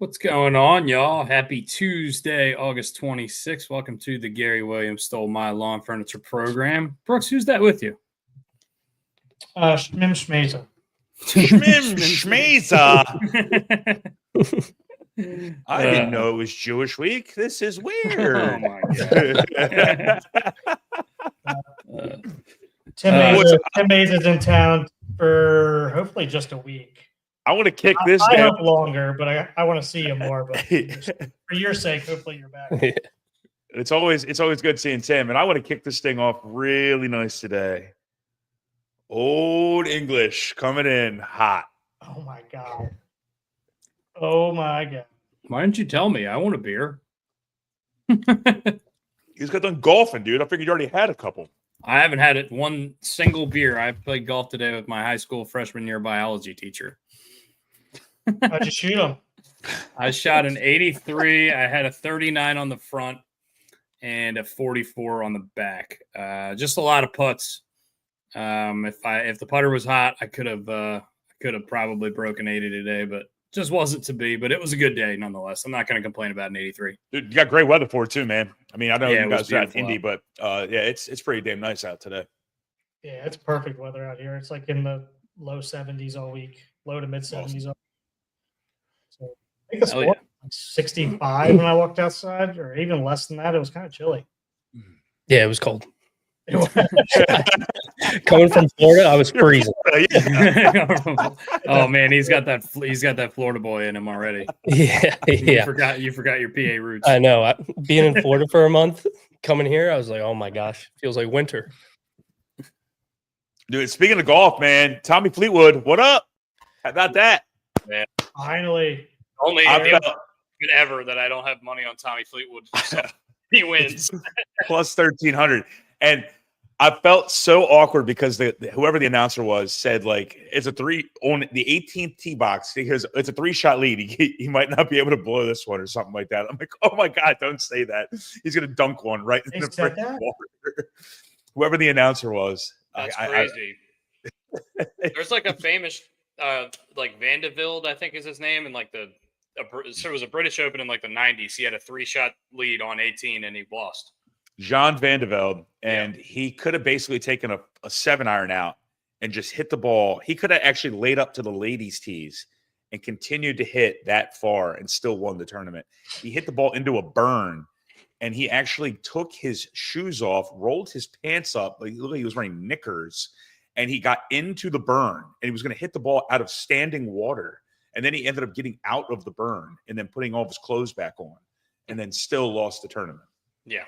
What's going on, y'all? Happy Tuesday, August 26th. Welcome to the Gary Williams Stole My Lawn Furniture program. Brooks, who's that with you? Shmim Shmeza. I didn't know it was Jewish week. This is weird. Oh, my God. Tim Mays is in town for hopefully just a week. I want to kick this I down. hope longer, but I want to see you more. But for your sake, hopefully you're back. It's always good seeing Tim, and I want to kick this thing off really nice today. Old English coming in hot. Oh my god! Oh my god! Why didn't you tell me? I want a beer. He's got done golfing, dude. I figured you already had a couple. I haven't had it one single beer. I played golf today with my high school freshman year biology teacher. How'd you shoot him? I shot an 83. I had a 39 on the front and a 44 on the back. Just a lot of putts. If the putter was hot, I could have probably broken 80 today, but just wasn't to be. But it was a good day nonetheless. I'm not going to complain about an 83. Dude, you got great weather for it too, man. I mean, I know you guys are at Indy, out. but it's pretty damn nice out today. Yeah, it's perfect weather out here. It's like in the low 70s all week, low to mid 70s. Awesome. So I think it's like 65 when I walked outside, or even less than that. It was kind of chilly. Yeah, it was cold. Coming from Florida, I was freezing. Oh man, he's got that Florida boy in him already. Yeah. You forgot your PA roots. I know. Being in Florida for a month, coming here, I was like, oh my gosh, feels like winter. Dude, speaking of golf, man, Tommy Fleetwood, what up? How about that? Man. Finally. Only ever that I don't have money on Tommy Fleetwood. So he wins. Plus 1,300. And I felt so awkward because whoever the announcer was said, like, it's a 3 on the 18th tee box because it's a 3-shot lead. He might not be able to blow this one or something like that. I'm like, oh my God, don't say that. He's going to dunk one right in the freaking water. Whoever the announcer was. That's crazy. There's like a famous, like Vandevelde, I think is his name, and like it was a British Open in like the 90s. He had a 3-shot lead on 18 and he lost. Jean Vandevelde, and he could have basically taken a 7-iron out and just hit the ball. He could have actually laid up to the ladies' tees and continued to hit that far and still won the tournament. He hit the ball into a burn, and he actually took his shoes off, rolled his pants up, like he was wearing knickers, and he got into the burn, and he was going to hit the ball out of standing water. And then he ended up getting out of the burn and then putting all of his clothes back on, and then still lost the tournament. Yeah.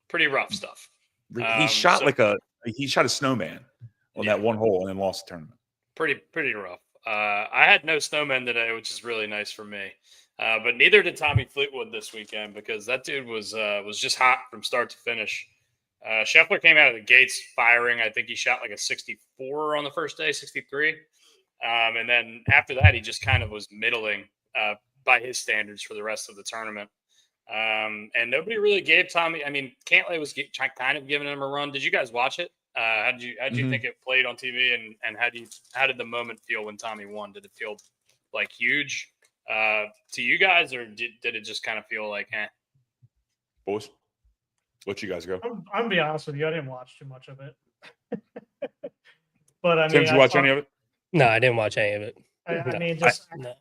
Pretty rough stuff. He shot a snowman on that one hole and then lost the tournament. Pretty rough. I had no snowman today, which is really nice for me. But neither did Tommy Fleetwood this weekend because that dude was just hot from start to finish. Scheffler came out of the gates firing. I think he shot like a 64 on the first day, 63. And then after that, he just kind of was middling by his standards for the rest of the tournament. And nobody really gave Tommy. I mean, Cantlay was kind of giving him a run. Did you guys watch it? How did you think it played on TV? And how did the moment feel when Tommy won? Did it feel like huge to you guys, or did it just kind of feel like, eh? Boys, let you guys go. I'm gonna be honest with you. I didn't watch too much of it. But I mean, Tim, did you watch any of it? No, I didn't watch any of it.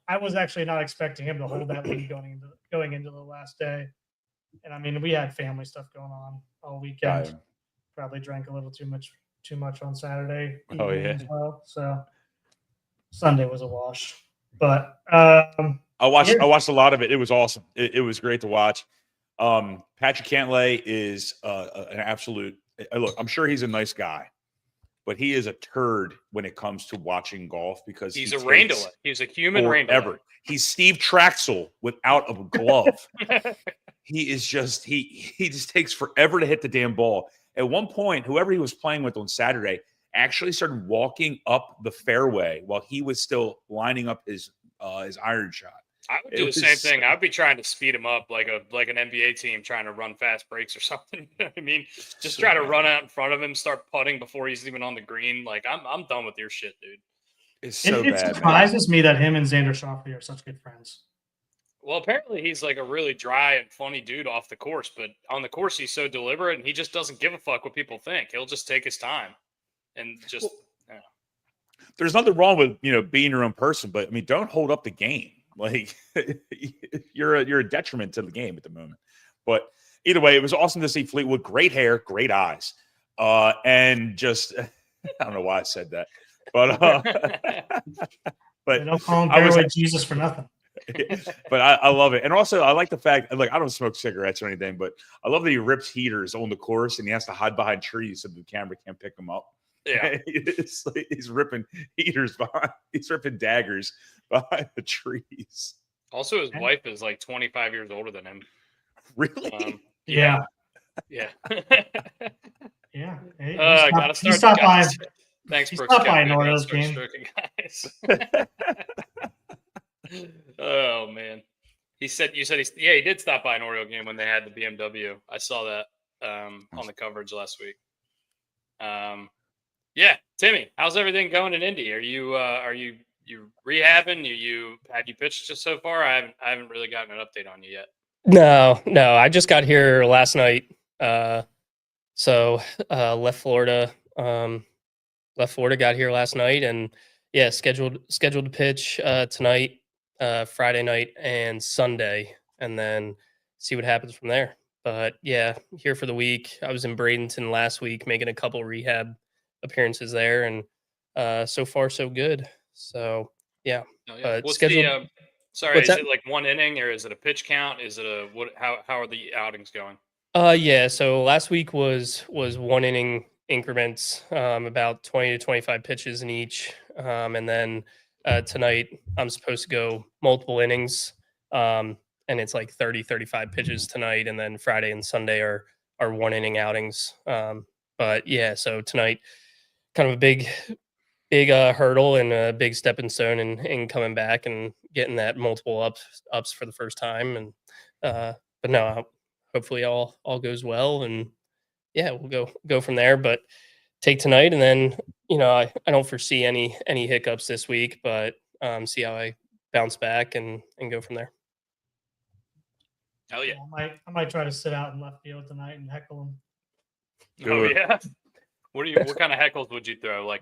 I was actually not expecting him to hold that lead going into the last day. And I mean, we had family stuff going on all weekend. Probably drank a little too much on Saturday as well. So Sunday was a wash. But I watched a lot of it. It was awesome. It was great to watch. Patrick Cantlay is an absolute look. I'm sure he's a nice guy, but he is a turd when it comes to watching golf because he's a raindelay. He's a human raindelay. He's Steve Traxel without a glove. He just takes forever to hit the damn ball. At one point, whoever he was playing with on Saturday actually started walking up the fairway while he was still lining up his iron shot. I would do the same thing. I would be trying to speed him up like an NBA team trying to run fast breaks or something. You know what I mean? Just try to run out in front of him, start putting before he's even on the green. Like, I'm done with your shit, dude. It's so bad. It surprises me that him and Xander Schauffele are such good friends. Well, apparently he's like a really dry and funny dude off the course, but on the course he's so deliberate and he just doesn't give a fuck what people think. He'll just take his time and just. Well, there's nothing wrong with being your own person, but I mean, don't hold up the game. Like you're a detriment to the game at the moment. But either way, it was awesome to see Fleetwood. Great hair, great eyes, and just I don't know why I said that, but They don't call him Fairway Jesus for nothing. But I love it, and also I like the fact, like, I don't smoke cigarettes or anything, but I love that he rips heaters on the course and he has to hide behind trees so the camera can't pick him up. Yeah, he's ripping heaters behind. He's ripping daggers behind the trees. Also, his wife is like 25 years older than him. Really? Yeah. Yeah. He stopped by. Thanks, He Brooks. stopped by an Orioles game. Guys. Oh man, he did stop by an Oriole game when they had the BMW. I saw that on the coverage last week. Yeah, Timmy, how's everything going in Indy? Are you rehabbing? Have you pitched just so far? I haven't really gotten an update on you yet. No, I just got here last night. So left Florida. Got here last night, and yeah, scheduled to pitch tonight, Friday night, and Sunday, and then see what happens from there. But yeah, here for the week. I was in Bradenton last week, making a couple rehab appearances there, and so far so good. So yeah. What's scheduled. Is it like one inning, or is it a pitch count? Is it how are the outings going? Yeah. So last week was 1 inning increments, about 20 to 25 pitches in each, and then tonight I'm supposed to go multiple innings, and it's like 30-35 pitches tonight, and then Friday and Sunday are 1 inning outings. But yeah, so tonight kind of a big hurdle and a big stepping stone in coming back and getting that multiple ups for the first time. And but no, hopefully all goes well, and yeah, we'll go from there. But take tonight, and then I don't foresee any hiccups this week, but see how I bounce back and go from there. Hell yeah! I might try to sit out in left field tonight and heckle him. Yeah. What kind of heckles would you throw? Like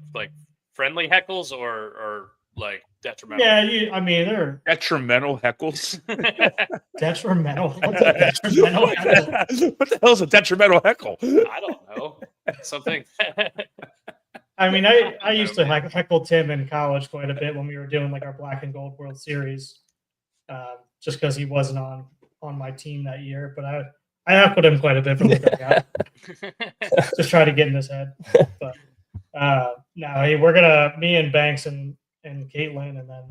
friendly heckles or like detrimental? Yeah, they're detrimental heckles. Detrimental. What's a detrimental heckle? What the hell is a detrimental heckle? I don't know. Something. I used to heckle Tim in college quite a bit when we were doing like our Black and Gold World Series, just because he wasn't on my team that year. But I heckled him quite a bit from the dugout. Just try to get in his head. But me and Banks and Caitlin, and then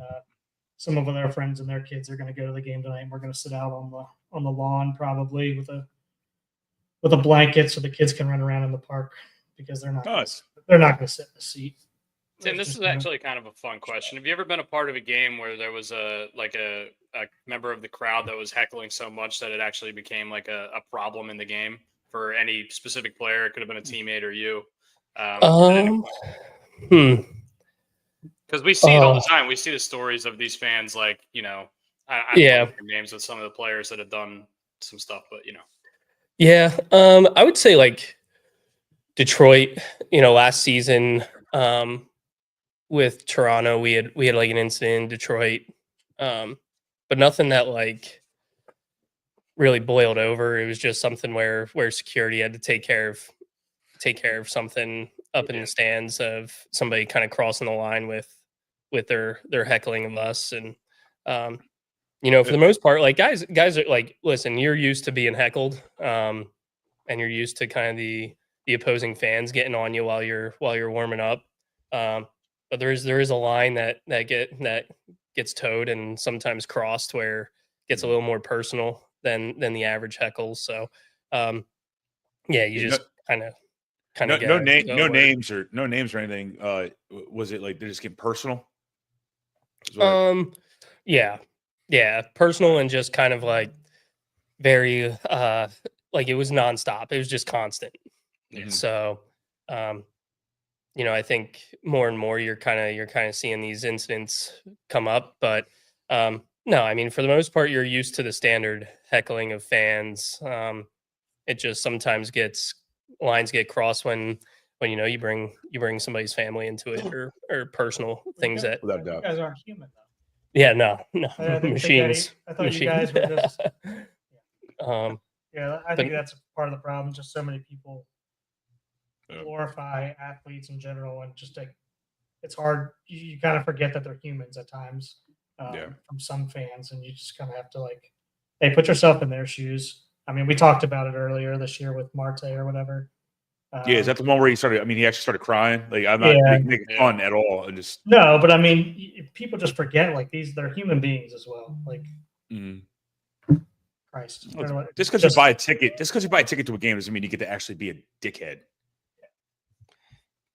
some of their friends and their kids are going to go to the game tonight, and we're going to sit out on the lawn probably with a blanket so the kids can run around in the park, because they're not going to sit in the seat. Tim, this is actually kind of a fun question. Have you ever been a part of a game where there was a member of the crowd that was heckling so much that it actually became like a problem in the game for any specific player? It could have been a teammate or you. Because we see it all the time. We see the stories of these fans, like, I don't know names with some of the players that have done some stuff, but Yeah, I would say like Detroit. Last season with Toronto, we had like an incident in Detroit, but nothing that like really boiled over. It was just something where security had to take care of something up in the stands of somebody kind of crossing the line with their heckling of us. And for the most part, like guys are like, listen, you're used to being heckled, and you're used to kind of the opposing fans getting on you while you're warming up. But there is a line that gets towed and sometimes crossed where it gets a little more personal than the average heckles. So you just kind of no names or anything. Was it like they just get personal? Yeah, personal, and just kind of like very like it was nonstop. It was just constant. Yeah. So I think more and more you're kind of seeing these incidents come up, but No, I mean, for the most part, you're used to the standard heckling of fans. It just sometimes lines get crossed when you bring somebody's family into it or personal things that. Without a You doubt. guys aren't human though. Yeah, no, I didn't machines. think I thought you guys were just. Yeah, I think but- that's part of the problem. Just so many people glorify athletes in general, and just like it's hard. You kind of forget that they're humans at times. From some fans, and you just kind of have to like, hey, put yourself in their shoes. I mean, we talked about it earlier this year with Marte or whatever. Is that the one where he started? I mean, he actually started crying. Like, I'm not making fun at all. And just no, but I mean, people just forget like they're human beings as well. Like, Christ, just because you buy a ticket to a game doesn't mean you get to actually be a dickhead.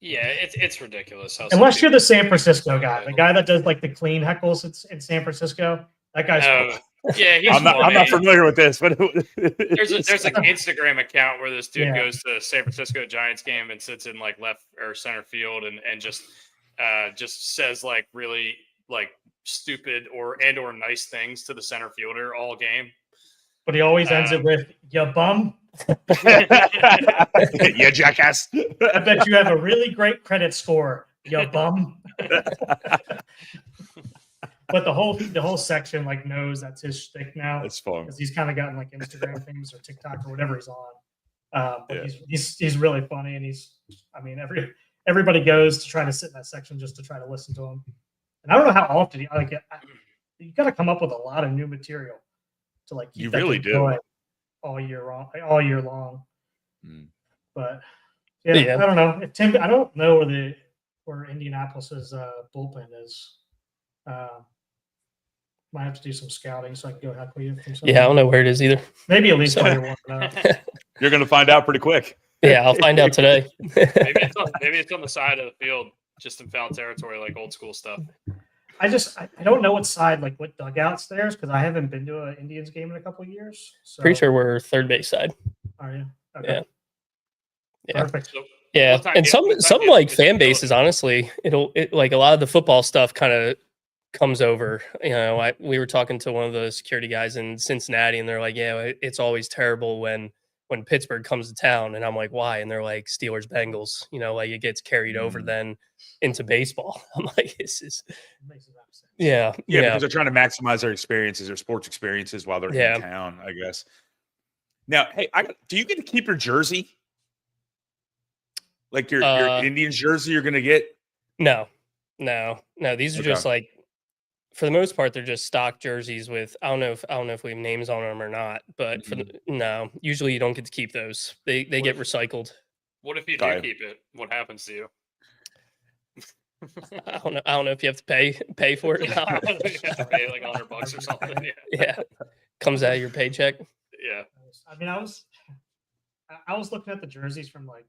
Yeah, it's ridiculous. Unless you're the San Francisco guy, the guy that does like the clean heckles in San Francisco. That guy's. Yeah, I'm not familiar with this, but there's like an Instagram account where this dude goes to a San Francisco Giants game and sits in like left or center field and just says like really like stupid or nice things to the center fielder all game. But he always ends it with "ya bum." Yeah, jackass. I bet you have a really great credit score, ya bum. But the whole section like knows that's his shtick now. It's fun because he's kind of gotten like Instagram famous or TikTok or whatever he's on. But he's really funny, and everybody goes to try to sit in that section just to try to listen to him. And I don't know how often you got to come up with a lot of new material to like keep you really do going all year long. But I don't know. I don't know where Indianapolis's bullpen is. Might have to do some scouting so I can go heckle you. Yeah, I don't know where it is either. Maybe at least while you're warming up. You're going to find out pretty quick. Yeah, I'll find out today. Maybe it's on the side of the field, just in foul territory, like old school stuff. I don't know what side, like what dugouts there's, because I haven't been to an Indians game in a couple of years. So. Pretty sure we're third base side. Are you? Okay. Yeah. Perfect. So, yeah, and some like fan bases, honestly, it like a lot of the football stuff kind of comes over. You know, we were talking to one of the security guys in Cincinnati, and they're like, "Yeah, it's always terrible when Pittsburgh comes to town." And I'm like, "Why?" And they're like, "Steelers, Bengals." You know, like it gets carried over then into baseball. I'm like, "This is." Yeah, because they're trying to maximize their experiences, their sports experiences while they're in town, I guess. Now, hey, do you get to keep your jersey? Like your Indians jersey you're going to get? No. These are just like, for the most part, they're just stock jerseys with, I don't know if we have names on them or not, but no, usually you don't get to keep those. They get recycled. What if you do keep it? What happens to you? I don't know if you have to pay for it. You have to pay like $100 or something. Yeah. Comes out of your paycheck. Yeah. I mean, I was looking at the jerseys from like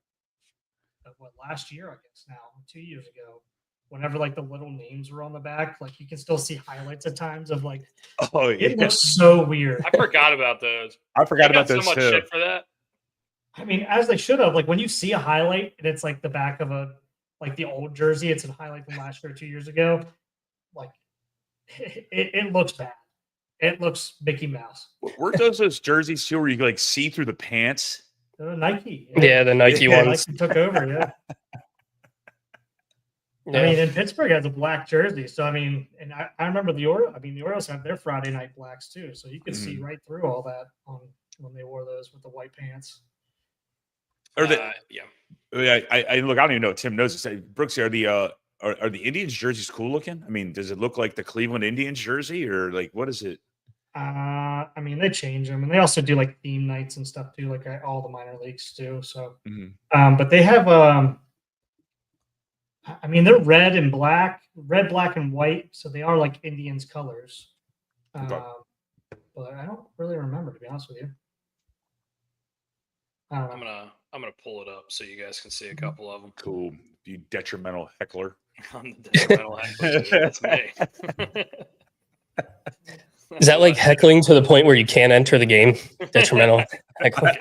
last year, I guess now, 2 years ago. Whenever like the little names were on the back, like you can still see highlights at times of like, it looks so weird. I forgot about those. I forgot about those so much too. shit for that. I mean, as they should have. Like when you see a highlight and it's like the back of like the old jersey, it's a highlight from last year or 2 years ago. Like it looks bad. It looks Mickey Mouse. Weren't those jerseys too where you like see through the pants? Nike. Yeah, the Nike ones. Nike took over, yeah. I mean, and Pittsburgh has a black jersey. So, I mean, and I remember the Orioles have their Friday night blacks too. So you could see right through all that when they wore those with the white pants. I look, I don't even know if Tim knows this. Brooksy, are the Indians jerseys cool looking? I mean, does it look like the Cleveland Indians jersey or like what is it? I mean, they change them, and they also do like theme nights and stuff too, like all the minor leagues do. So, but they have I mean, they're red, black, and white, so they are like Indians colors. But I don't really remember, to be honest with you. I'm gonna pull it up so you guys can see a couple of them. Cool, you detrimental heckler. I'm the detrimental heckler. That's me. Is that like heckling to the point where you can't enter the game? Detrimental heckling.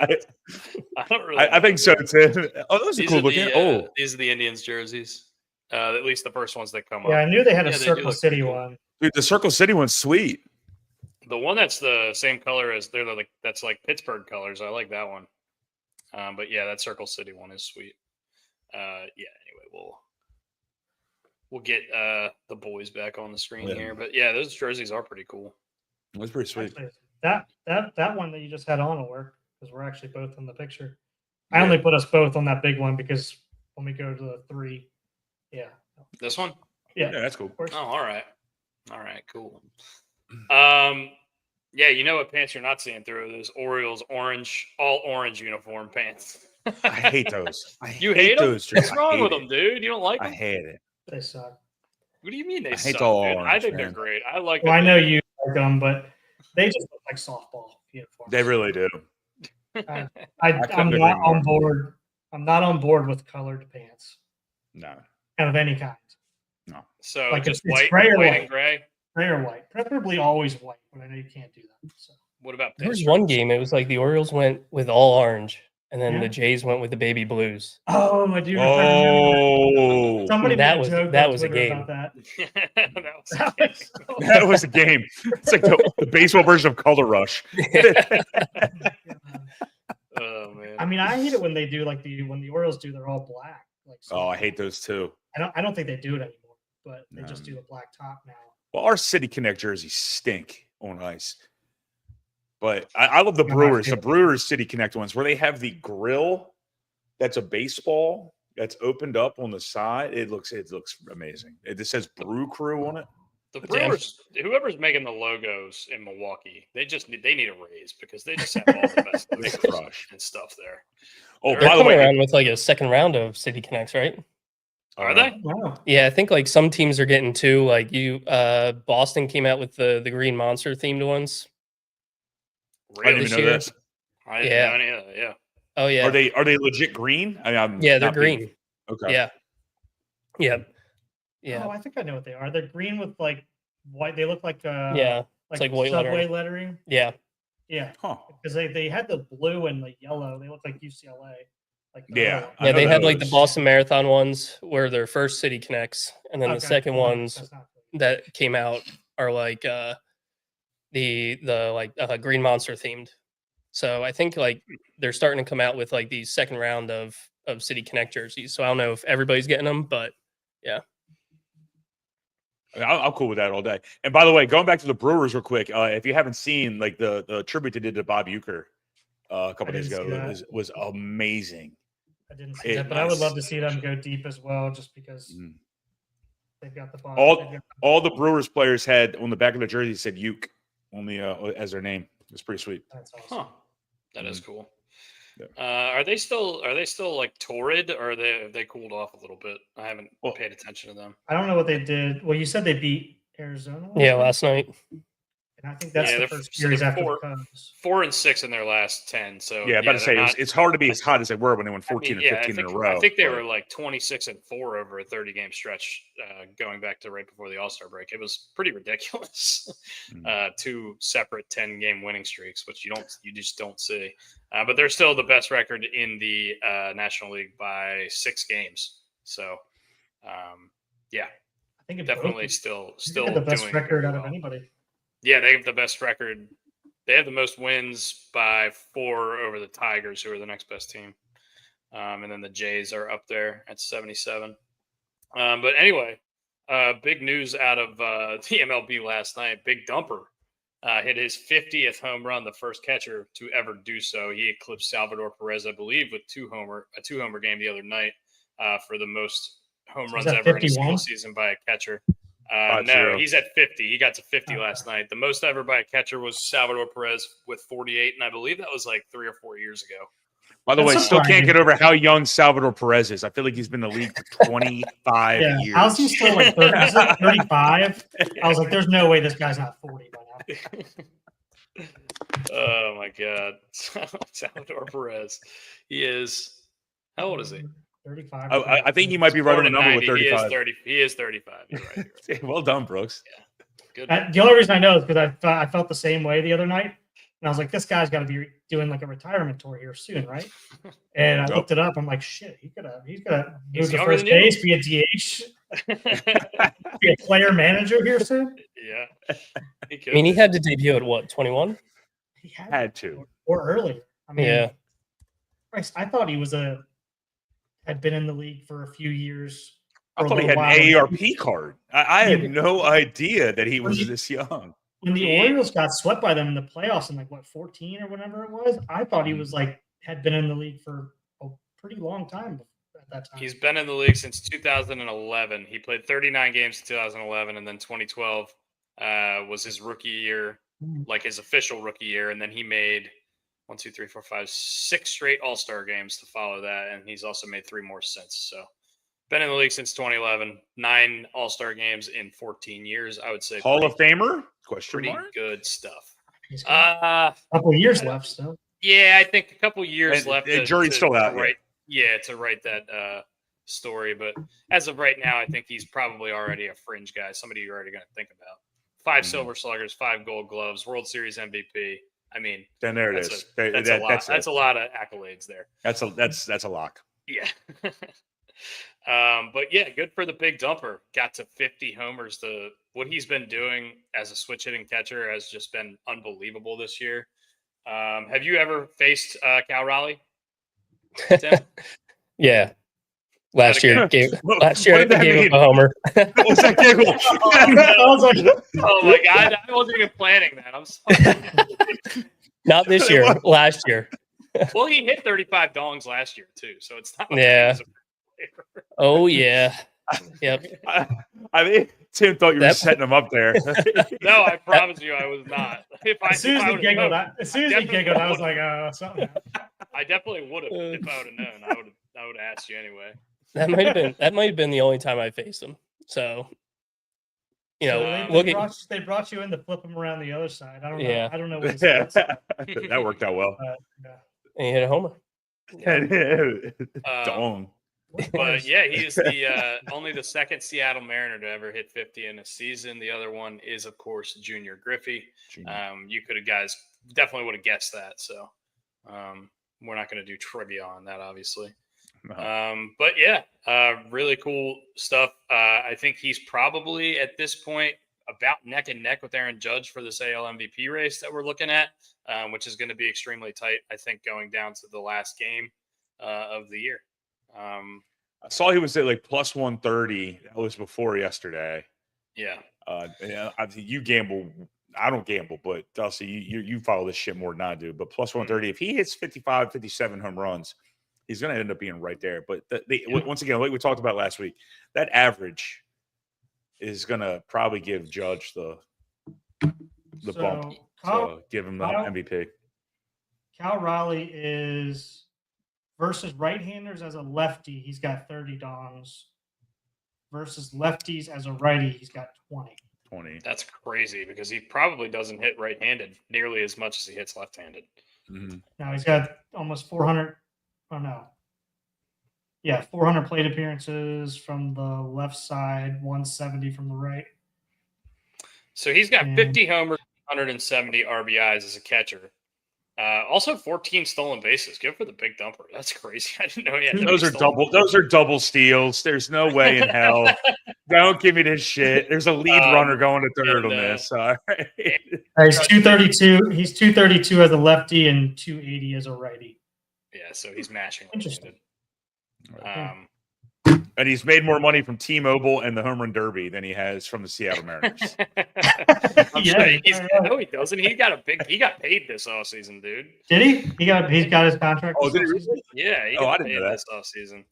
I think so too. Oh, those are cool looking. These are the Indians jerseys. At least the first ones that come up. Yeah, I knew they had a Circle City one. Dude, the Circle City one's sweet. The one that's the same color as that's like Pittsburgh colors. I like that one. But yeah, that Circle City one is sweet. Anyway, we'll get the boys back on the screen here. But yeah, those jerseys are pretty cool. That's pretty sweet. Actually, that one that you just had on will work because we're actually both in the picture. I only put us both on that big one because when we go to the 3, This one? Yeah, that's cool. Oh, all right, cool. Yeah, you know what pants you're not seeing through? Those Orioles all orange uniform pants. I hate those. You hate them? those. What's wrong with them, dude? You don't like them? I hate it. they suck. What do you mean they hate suck, all dude? orange, I think man. they're great. I like Well, them. I know you like them, but they just look like softball uniforms. They really do. I'm couldn't agree not more. on board. I'm not on board with colored pants, No. kind of any kind, So like just it's white, gray or white white. and gray. gray or white, preferably always white. But I know you can't do that. So. What about There was pinstripes? one game. It was like the Orioles went with all orange, and then Yeah. the Jays went with the baby blues. Oh, I do. Oh, Somebody That made was- a joke that on was a Twitter game. about that. That was That was so that was a game. It's like the baseball version of Color Rush. oh man. I mean, I hate it when they do when the Orioles do, they're all black. Like, Oh, I hate those too. I don't think they do it anymore, but they just do the black top now. Well, our City Connect jerseys stink on ice. But I love the Yeah, Brewers. I The Brewers City Connect ones where they have the grill that's a baseball that's opened up on the side. It looks amazing. It just says Brew Crew on it. The Brewers, whoever's making the logos in Milwaukee, they need a raise because they just have all the best They logos crush. and stuff there. Oh, They're They're by the coming way, around with like a second round of City Connects, right? Are they? Wow. Yeah, I think like some teams are getting two. Like Boston came out with the Green Monster themed ones. I didn't Really? This even know year? this. I didn't Yeah. know any of that. Yeah. Oh yeah, Are they legit green? I'm yeah, they're not being- green. Okay. Yeah, yeah. Oh, I think I know what they are. They're green with like white. They look like Yeah, it's like white subway lettering. lettering. Yeah, Yeah, Huh. because they had the blue and the yellow. They look like UCLA. Like the Yeah, other I yeah. know They had like the those. Boston Marathon ones were their first City Connects, and then Okay. the second Well, ones that's not good. that came out are like the Green Monster themed. So I think like they're starting to come out with like these second round of City Connect jerseys. So I don't know if everybody's getting them, but I'm cool with that all day. And by the way, going back to the Brewers real quick, if you haven't seen like the tribute they did to Bob Uecker a couple I days didn't ago, see was amazing. I didn't see It- that, but I would love to nice. see them go deep as well, just because Mhm. they've got the All the Brewers players had on the back of their jersey said Uke on the as their name. It's pretty sweet. That's awesome. Huh. That is cool. Yeah. Are they still like torrid, or have they cooled off a little bit? I haven't Well- paid attention to them. I don't know what they did. Well, you said they beat Arizona. yeah. night? Last night, And I think that's Yeah, the they're- first so series they're after the 4 Cubs. 4-6 in their last 10. So Yeah, I'm about to say they're not- it's hard to be as hot as they were when they won 14 I mean, and 15 in a row. I think they but- were like 26-4 over a 30-game stretch, going back to right before the All-Star break. It was pretty ridiculous. Mhm. 2 separate 10-game winning streaks, which you just don't see. But they're still the best record in the National League by 6 games. So, yeah, I think it definitely broke. still They had the best doing record very out of well. anybody. Yeah, they have the best record. They have the most wins by 4 over the Tigers, who are the next best team. And then the Jays are up there at 77. But anyway, big news out of the MLB last night. Big Dumper hit his 50th home run, the first catcher to ever do so. He eclipsed Salvador Perez, I believe, with a two-homer game the other night for the most home So runs is that ever in a 51? single season by a catcher. 5-0. No, he's at 50. He got to 50 Okay. last night. The most ever by a catcher was Salvador Perez with 48, and I believe that was like 3 or 4 years ago. By the way, That's still can't surprising. get over how young Salvador Perez is. I feel like he's been in the league for 25 Yeah, years. how's he still like 30, is it 35? I was like, there's no way this guy's not 40 by now. Oh my God, Salvador Perez. He is. How old is he? 35. I think he might be right on Born the in number with 90. 35. He is 35. You're right. You're right. Well done, Brooks. Good. The only reason I know is because I felt the same way the other night, and I was like, this guy's got to be doing like a retirement tour here soon, right? And I Yep. looked it up. I'm like, shit, he's gonna He's move to younger first than you. base, be a DH. Be a player manager here soon? Yeah. I mean, he had to debut at what, 21? He Had to. or earlier. I mean, Yeah. Christ, I thought he was had been in the league for a few years. I thought he had an AARP card. I had no idea that he was this young. When the Orioles got swept by them in the playoffs in 14 or whatever it was, I thought he was had been in the league for a pretty long time at that time. He's been in the league since 2011. He played 39 games in 2011, and then 2012 was his rookie year, like his official rookie year, and then he made 6 straight All-Star games to follow that, and he's also made 3 more since. So, been in the league since 2011, 9 All-Star games in 14 years. I would say Hall of Famer? Question pretty mark? good stuff. He's got a couple of years left still. Yeah, I think a couple years left. The jury's still out. To write that story, but as of right now, I think he's probably already a fringe guy. Somebody you're already going to think about. 5 Silver Sluggers, 5 Gold Gloves, World Series MVP. I mean, then there it is. That's a lot of accolades there. That's a lock. Yeah. But yeah, good for the big dumper. Got to 50 homers. What he's been doing as a switch hitting catcher has just been unbelievable this year. Have you ever faced Cal Raleigh, Tim? Yeah. Last year, I gave him a homer. What was that giggle? Oh my God, I wasn't even planning that. I'm sorry. Not this year. Last year. Well, he hit 35 dongs last year too, so it's not. Yeah. Oh yeah. Yep. I mean, Tim thought you were setting him up there. No, I promise you, I was not. As soon as he giggled, I was like, something. I definitely would have if I would have known. I would have asked you anyway. That might have been the only time I faced him. So, they brought you in to flip him around the other side. I don't know. Yeah. I don't know what that worked out well. And he hit a homer. Dong. But yeah, he is only the second Seattle Mariner to ever hit 50 in a season. The other one is, of course, Junior Griffey. You guys definitely would have guessed that. So we're not going to do trivia on that, obviously. No. But yeah, really cool stuff. I think he's probably at this point about neck and neck with Aaron Judge for this AL MVP race that we're looking at, which is going to be extremely tight, I think, going down to the last game of the year. I saw he was at plus 130. That was before yesterday. Yeah. I think you gamble. I don't gamble, but Dusty, you follow this shit more than I do. But plus 130, if he hits 55, 57 home runs, he's going to end up being right there. But once again, like we talked about last week, that average is going to probably give Judge the bump to give him the MVP. Cal Raleigh is versus right-handers as a lefty. He's got 30 dongs. Versus lefties as a righty, he's got 20. That's crazy because he probably doesn't hit right-handed nearly as much as he hits left-handed. Mm-hmm. Now he's got almost 400. Oh no. Yeah, 400 plate appearances from the left side, 170 from the right. So he's got 50 homers, 170 RBIs as a catcher. Also 14 stolen bases. Good for the big dumper. That's crazy. I didn't know he had those are double steals. There's no way in hell. Don't give me this shit. There's a lead runner going to third on this. All right. He's 232. He's 232 as a lefty and 280 as a righty. Yeah, so he's mashing. Interesting. And he's made more money from T-Mobile and the Home Run Derby than he has from the Seattle Mariners. No, he doesn't. He got paid this offseason, dude. Did he? He's got his contract. Oh, did he really? Yeah, he got paid this offseason.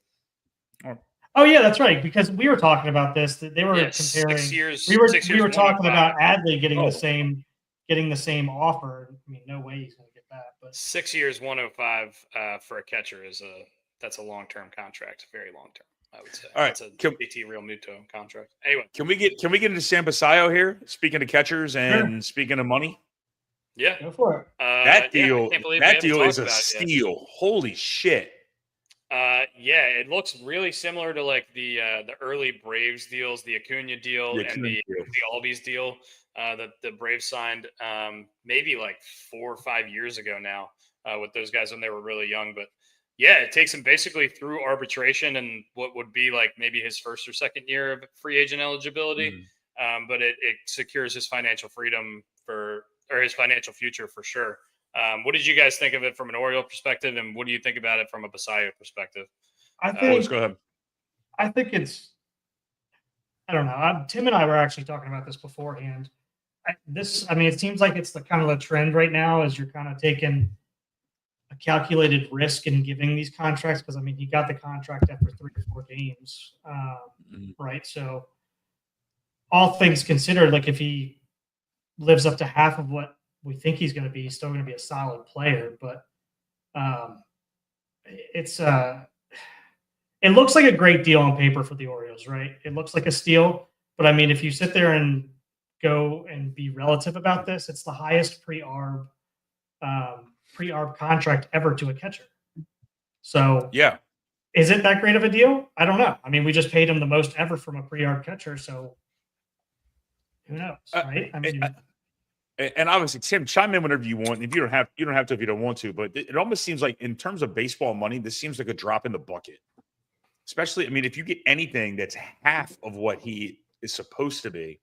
Oh yeah, that's right. Because we were talking about this. That they were comparing. 6 years. We were talking about Adley getting the same offer. I mean, no way he's going to get that. But 6 years, 105 for a catcher that's a long-term contract, very long-term. I would say. All right, it's a BT Real Muto contract. Anyway, can we get into San Basayo here? Speaking of catchers and speaking of money, yeah, go for it. That deal is a steal. Yet. Holy shit! Yeah, it looks really similar to like the early Braves deals, the Acuna deal and the Albies deal that the Braves signed maybe like 4 or 5 years ago now with those guys when they were really young, but. Yeah, it takes him basically through arbitration and what would be like maybe his first or second year of free agent eligibility. But it secures his financial freedom or his financial future for sure. What did you guys think of it from an Oriole perspective, and what do you think about it from a Basayo perspective? I think, go ahead. I think it's, I don't know. Tim and I were actually talking about this beforehand. It seems like it's the kind of the trend right now is you're kind of taking a calculated risk in giving these contracts because he got the contract after 3 or 4 games, right? So all things considered, like if he lives up to half of what we think he's going to be, he's still going to be a solid player. But it looks like a great deal on paper for the Orioles, right? It looks like a steal, but if you sit there and go and be relative about this, it's the highest pre-arb contract ever to a catcher. So yeah, is it that great of a deal? I don't know. We just paid him the most ever from a pre-arb catcher, so who knows, right? And obviously, Tim, chime in whenever you want. If you don't have to if you don't want to. But it almost seems like, in terms of baseball money, this seems like a drop in the bucket. Especially, if you get anything that's half of what he is supposed to be,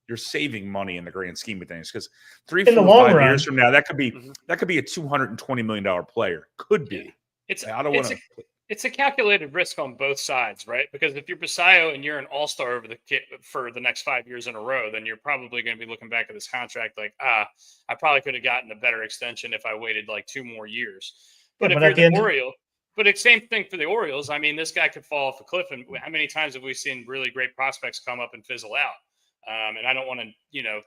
you're saving money in the grand scheme of things. Because 3, 4, 5 years from now, that could be a $220 million player. Could be. Yeah. It's a calculated risk on both sides, right? Because if you're Basayo and you're an all-star for the next 5 years in a row, then you're probably going to be looking back at this contract like, I probably could have gotten a better extension if I waited like 2 more years. But if you're the Oriole, but it's same thing for the Orioles. This guy could fall off a cliff. And how many times have we seen really great prospects come up and fizzle out? And I don't want to,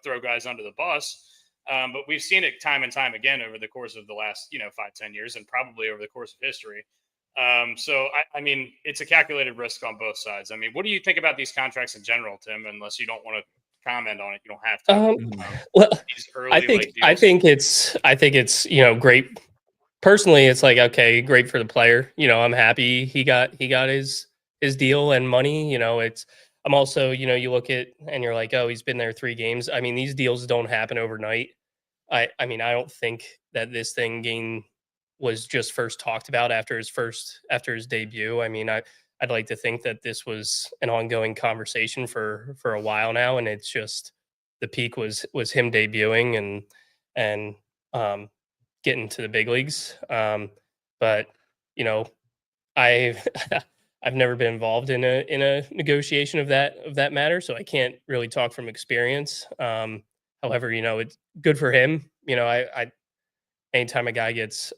throw guys under the bus. But we've seen it time and time again over the course of the last, 5-10 years and probably over the course of history. So, it's a calculated risk on both sides. What do you think about these contracts in general, Tim? Unless you don't want to comment on it, you don't have to. Well, I think it's great. Personally, it's like, okay, great for the player. I'm happy he got his deal and money. I'm also, you look at and you're like, oh, he's been there 3 games. These deals don't happen overnight. I don't think that this thing was just first talked about after his debut. I'd like to think that this was an ongoing conversation for a while now, and it's just the peak was him debuting and getting to the big leagues. But I've never been involved in a negotiation of that matter, so I can't really talk from experience. However, it's good for him. I anytime a guy gets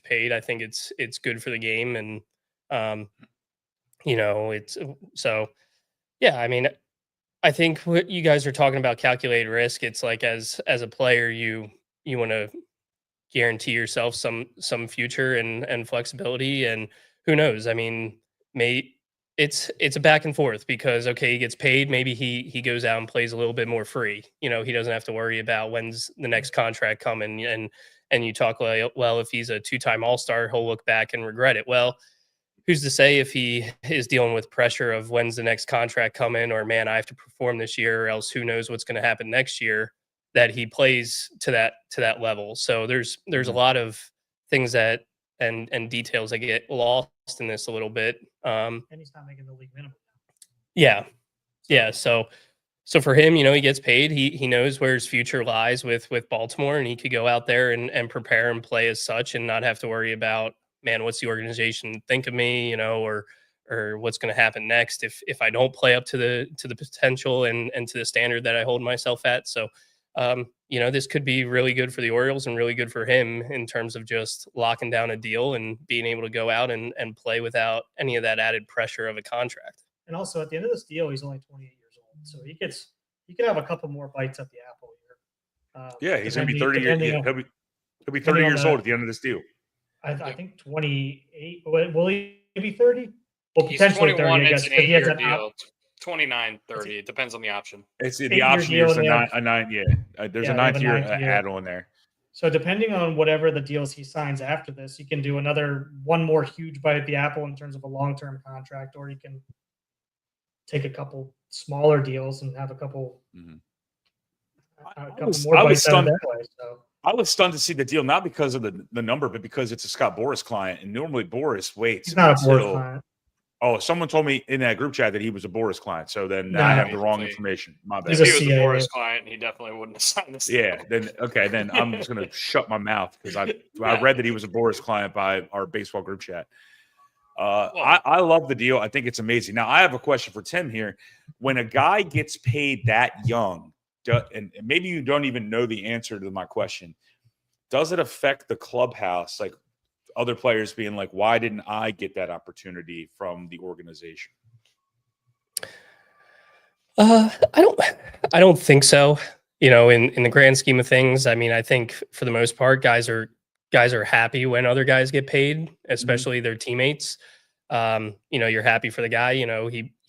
paid, I think it's good for the game, and it's so yeah. I think what you guys are talking about, calculated risk, it's like as a player, you want to guarantee yourself some future and flexibility, and who knows? It's a back and forth because, okay, he gets paid. Maybe he goes out and plays a little bit more free. He doesn't have to worry about when's the next contract coming. And you talk like, well, if he's a 2-time All-Star, he'll look back and regret it. Well, who's to say if he is dealing with pressure of when's the next contract coming, or man, I have to perform this year, or else who knows what's going to happen next year, that he plays to that level. So there's a lot of things that and details that get lost in this a little bit. And he's not making the league minimum. Yeah. So for him, he gets paid. He knows where his future lies with Baltimore, and he could go out there and prepare and play as such, and not have to worry about, man, what's the organization think of me, or what's going to happen next if I don't play up to the potential and to the standard that I hold myself at. So this could be really good for the Orioles and really good for him in terms of just locking down a deal and being able to go out and play without any of that added pressure of a contract. And also, at the end of this deal, he's only 28 years old, so he could have a couple more bites at the apple here. He's going to be 30 years. He'll be 30 years old at the end of this deal. I think 28. Will he be 30? Well, He's potentially 21. 30. I guess, it's an 8-year deal. 29, 30. It depends on the option. It's the option here is a 9. Yeah, there's a 9th year add-on there. So depending on whatever the deals he signs after this, he can do one more huge bite at the apple in terms of a long-term contract, or he can take a couple smaller deals and have a couple more bites out of that way. So I was stunned to see the deal, not because of the number, but because it's a Scott Boras client, and normally Boras waits He's not a Boras until. client. Oh, someone told me in that group chat that he was a Boras client. So then No, I have the wrong information. My bad. He's If a he was a CAA. Boris client, he definitely wouldn't have signed this. Yeah. Then I'm just gonna shut my mouth because I read that he was a Boras client by our baseball group chat. I love the deal. I think it's amazing. Now I have a question for Tim here. When a guy gets paid that young, and maybe you don't even know the answer to my question, does it affect the clubhouse? Like other players being like, why didn't I get that opportunity from the organization? I don't think so. In the grand scheme of things, I mean, I think for the most part, guys are happy when other guys get paid, especially their teammates. You're happy for the guy.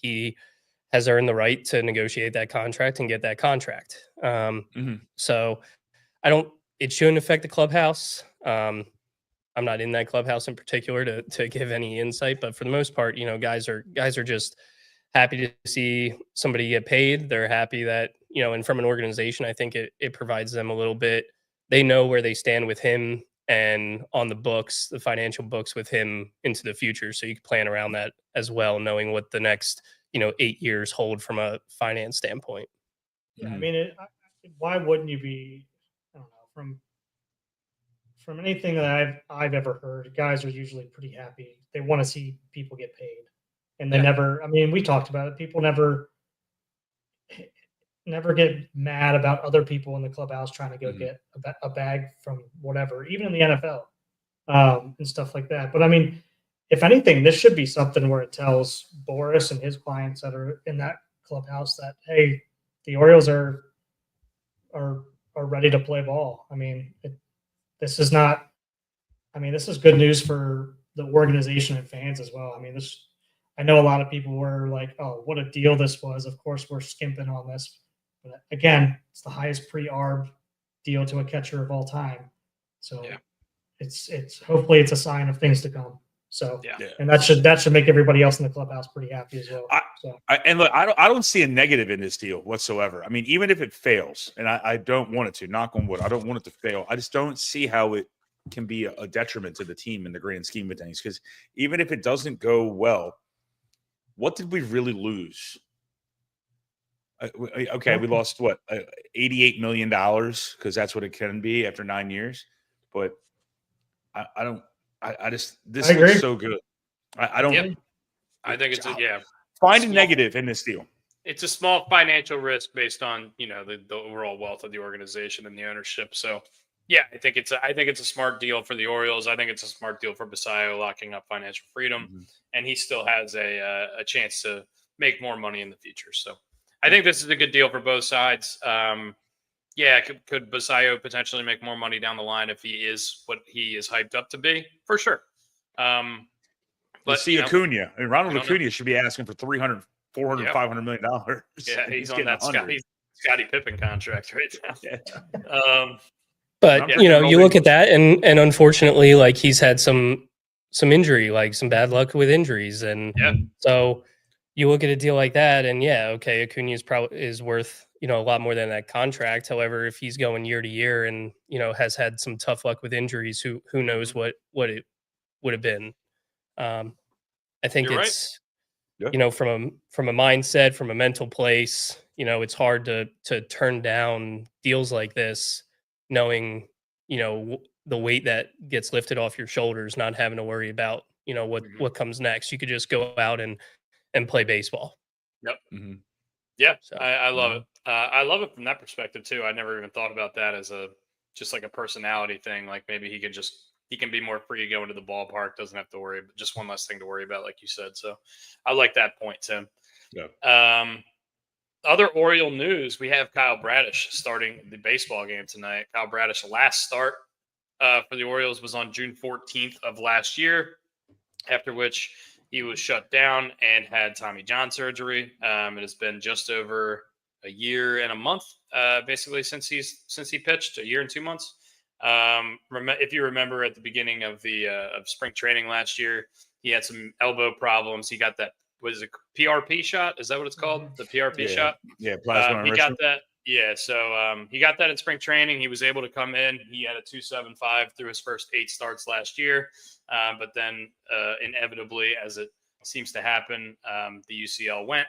He has earned the right to negotiate that contract and get that contract. So it shouldn't affect the clubhouse. I'm not in that clubhouse in particular to give any insight, but for the most part, guys are just happy to see somebody get paid. They're happy that, and from an organization, I think it provides them a little bit. They know where they stand with him and on the books, the financial books with him into the future. So you can plan around that as well, knowing what the next, 8 years hold from a finance standpoint. Yeah, I mean, why wouldn't you be? I don't know. From anything that I've ever heard, guys are usually pretty happy. They want to see people get paid, and they never. I mean, we talked about it. People never get mad about other people in the clubhouse trying to go get a bag from whatever, even in the NFL and stuff like that. But I mean, if anything, this should be something where it tells Boris and his clients that are in that clubhouse that, hey, the Orioles are ready to play ball. I mean, this is good news for the organization and fans as well. I mean, I know a lot of people were like, oh, what a deal this was. Of course, we're skimping on this. But again, it's the highest pre-arb deal to a catcher of all time. So it's hopefully it's a sign of things to come. So and that should make everybody else in the clubhouse pretty happy as well. And look, I don't see a negative in this deal whatsoever. I mean, even if it fails, and I don't want it to, knock on wood, I don't want it to fail. I just don't see how it can be a detriment to the team in the grand scheme of things. Because even if it doesn't go well, what did we really lose? Okay, we lost what, $88 million because that's what it can be after 9 years. But this looks so good. I don't. I think it's Find a negative in this deal. It's a small financial risk based on the overall wealth of the organization and the ownership. So I think it's a smart deal for the Orioles. I think it's a smart deal for Basayo, locking up financial freedom, and he still has a chance to make more money in the future. So I think this is a good deal for both sides. Could Basayo potentially make more money down the line if he is what he is hyped up to be? For sure. But see, Acuna. I mean, Ronald Acuna should be asking for $300, $400, $500 million. Yeah, he's on that Scottie Pippen contract right now. But you look at that, and unfortunately, like he's had some injury, like some bad luck with injuries, and so you look at a deal like that, and Acuna is worth a lot more than that contract. However, if he's going year to year and has had some tough luck with injuries, who knows what it would have been. I think it's from a mindset, from a mental place, it's hard to turn down deals like this, knowing the weight that gets lifted off your shoulders, not having to worry about what comes next. You could just go out and play baseball. So, I love it. I love it from that perspective too. I never even thought about that as just like a personality thing. Like maybe he can be more free going to the ballpark, doesn't have to worry, but just one less thing to worry about, like you said. So I like that point, Tim. Other Oriole news, we have Kyle Bradish starting the baseball game tonight. Kyle Bradish, last start for the Orioles was on June 14th of last year, after which he was shut down and had Tommy John surgery. It has been just over a year and a month, basically, since he pitched, a year and 2 months. If you remember at the beginning of the of spring training last year, he had some elbow problems. He got that, was it PRP shot? Is that what it's called? The PRP shot? Yeah, plasma he got that. Yeah, so he got that in spring training. He was able to come in. He had a 2.75 through his first 8 starts last year, but then inevitably, as it seems to happen, the UCL went.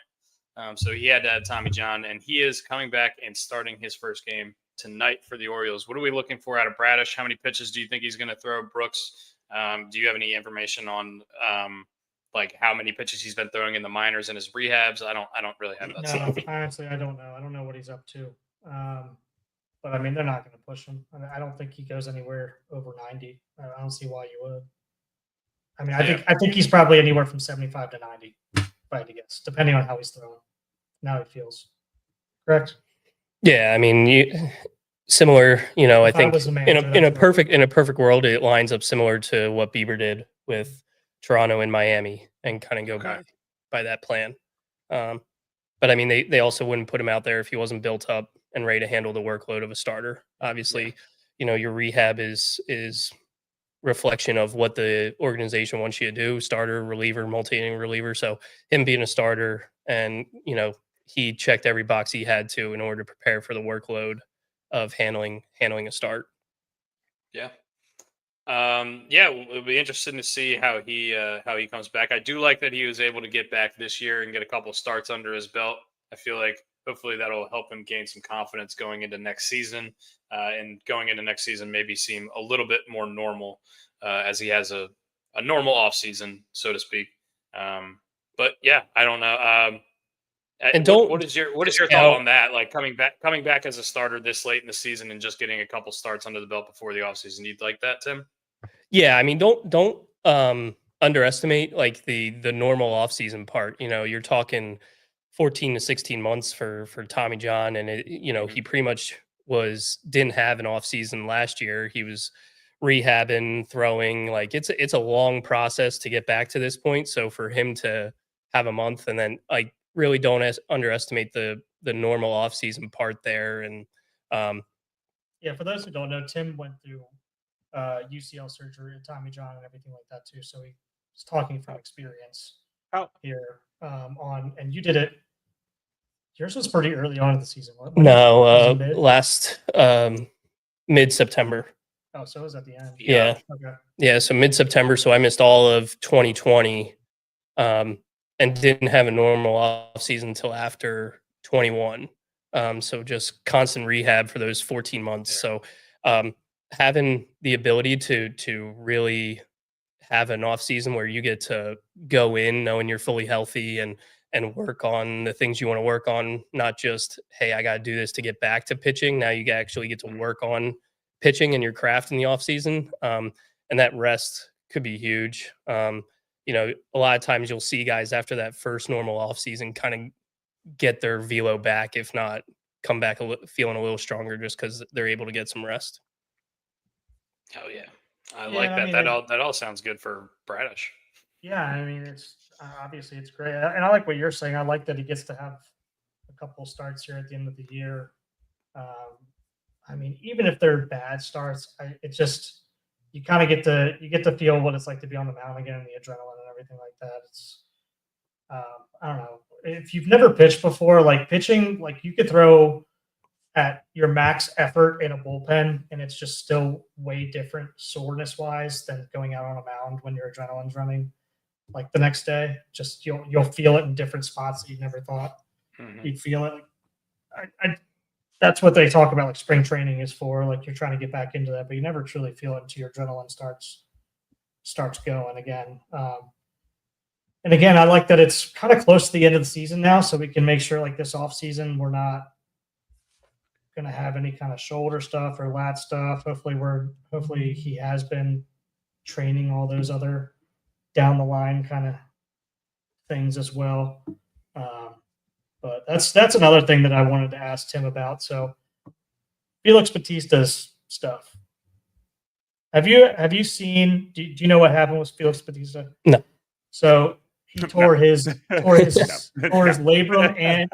So he had to have Tommy John, and he is coming back and starting his first game tonight for the Orioles. What are we looking for out of Bradish? How many pitches do you think he's going to throw? Brooks, do you have any information on like how many pitches he's been throwing in the minors and his rehabs? I don't really have that No, stuff. honestly, I don't know. I don't know what he's up to. But I mean, they're not going to push him. I don't think he goes anywhere over 90. I don't see why you would. I mean, I think he's probably anywhere from 75 to 90, if I had to guess, depending on how he's throwing. Now he feels. Correct? Yeah, I mean, similar. I If I think was the in manager, a that's what- in a perfect world, it lines up similar to what Bieber did with Toronto and Miami, and kind of go by that plan. But I mean, they also wouldn't put him out there if he wasn't built up and ready to handle the workload of a starter. Obviously, your rehab is reflection of what the organization wants you to do: starter, reliever, multi-inning reliever. So him being a starter, and he checked every box he had to in order to prepare for the workload of handling a start. Yeah. It'll be interesting to see how he comes back. I do like that he was able to get back this year and get a couple starts under his belt. I feel like hopefully that'll help him gain some confidence going into next season, and going into next season maybe seem a little bit more normal, as he has a normal off season, so to speak. But yeah, I don't know. And what is your thought on that? Like coming back as a starter this late in the season and just getting a couple starts under the belt before the offseason. You'd like that, Tim? Yeah, I mean, don't underestimate like the normal offseason part. You're talking 14 to 16 months for Tommy John, and he pretty much didn't have an offseason last year. He was rehabbing, throwing. Like it's a long process to get back to this point. So for him to have a month, and then like really don't underestimate the normal offseason part there. And for those who don't know, Tim went through UCL surgery at Tommy John and everything like that too. So he's talking from experience here and you did it. Yours was pretty early on in the season. Last mid-September. Oh, so it was at the end. Yeah. Okay. Yeah, so mid-September. So I missed all of 2020, and didn't have a normal off season until after 21. So just constant rehab for those 14 months. So having the ability to really have an off season where you get to go in knowing you're fully healthy and work on the things you want to work on, not just, hey, I got to do this to get back to pitching. Now you actually get to work on pitching and your craft in the off season. And that rest could be huge. A lot of times you'll see guys after that first normal off season kind of get their velo back, if not come back feeling a little stronger just because they're able to get some rest. Oh yeah. I like that. I mean, that all sounds good for Bradish. Yeah, I mean, it's obviously it's great, and I like what you're saying. I like that he gets to have a couple starts here at the end of the year. I mean, even if they're bad starts, it's just you kind of get to feel what it's like to be on the mound again, and the adrenaline and everything like that. It's I don't know, if you've never pitched before, like pitching, like you could throw at your max effort in a bullpen, and it's just still way different soreness wise than going out on a mound when your adrenaline's running. Like the next day, just you'll feel it in different spots that you never thought you'd feel it. That's what they talk about, like spring training is for. Like you're trying to get back into that, but you never truly feel it until your adrenaline starts going again. And again, I like that it's kind of close to the end of the season now, so we can make sure like this off season we're not going to have any kind of shoulder stuff or lat stuff. Hopefully he has been training all those other down the line kind of things as well. But that's another thing that I wanted to ask Tim about. So Felix Bautista's stuff. Have you seen? Do you know what happened with Felix Bautista? No. So he tore his labrum, and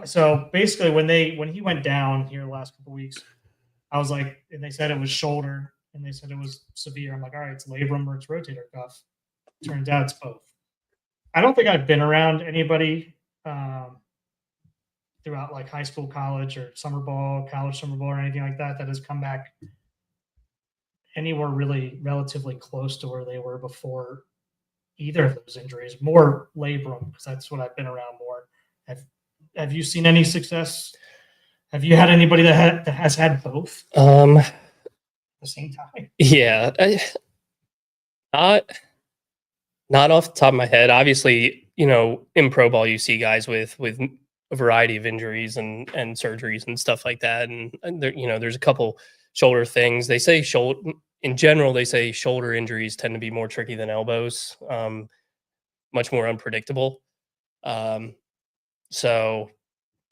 so basically when he went down here the last couple of weeks, I was like, and they said it was shoulder, and they said it was severe. I'm like, all right, it's labrum or it's rotator cuff. Turns out it's both. I don't think I've been around anybody throughout like high school, college, or summer ball, college summer ball, or anything like that has come back anywhere really relatively close to where they were before either of those injuries. More labrum, because that's what I've been around more. Have you seen any success? Have you had anybody that has had both at the same time? Yeah, not off the top of my head. Obviously, in pro ball, you see guys with a variety of injuries and surgeries and stuff like that. And there, there's a couple shoulder things. They say in general, they say shoulder injuries tend to be more tricky than elbows, much more unpredictable. So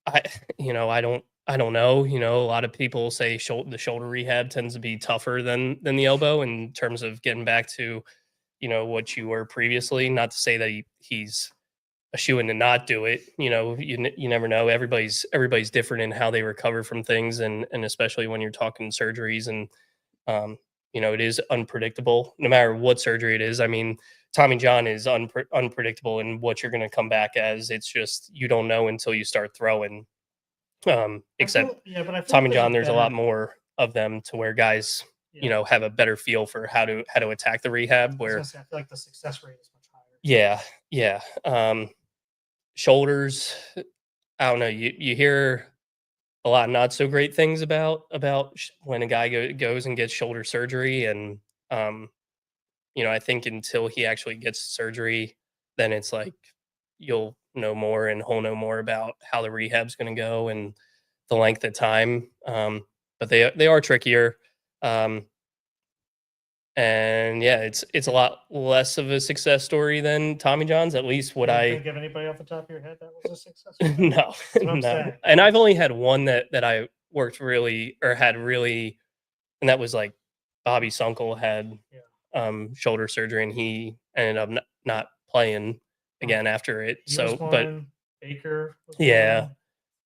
I don't know. A lot of people say the shoulder rehab tends to be tougher than the elbow in terms of getting back to, what you were previously. Not to say that he's a shoo-in to not do it. You never know. Everybody's different in how they recover from things, and especially when you're talking surgeries, and it is unpredictable no matter what surgery it is. I mean, Tommy John is unpredictable in what you're going to come back as. It's just you don't know until you start throwing. Except Tommy John, there's a lot more of them to where guys, have a better feel for how to attack the rehab. Where I feel like the success rate is much higher. Yeah. Shoulders, I don't know. You hear a lot of not so great things about when a guy goes and gets shoulder surgery, and I think until he actually gets surgery, then it's like you'll know more and he'll know more about how the rehab's going to go and the length of time. But they are trickier. And yeah, it's a lot less of a success story than Tommy John's. At least what I think of anybody off the top of your head that was a success. No. And I've only had one that I worked really, or had really, and that was like Bobby Sunkel had shoulder surgery, and he ended up not playing again after it. Baker. Yeah.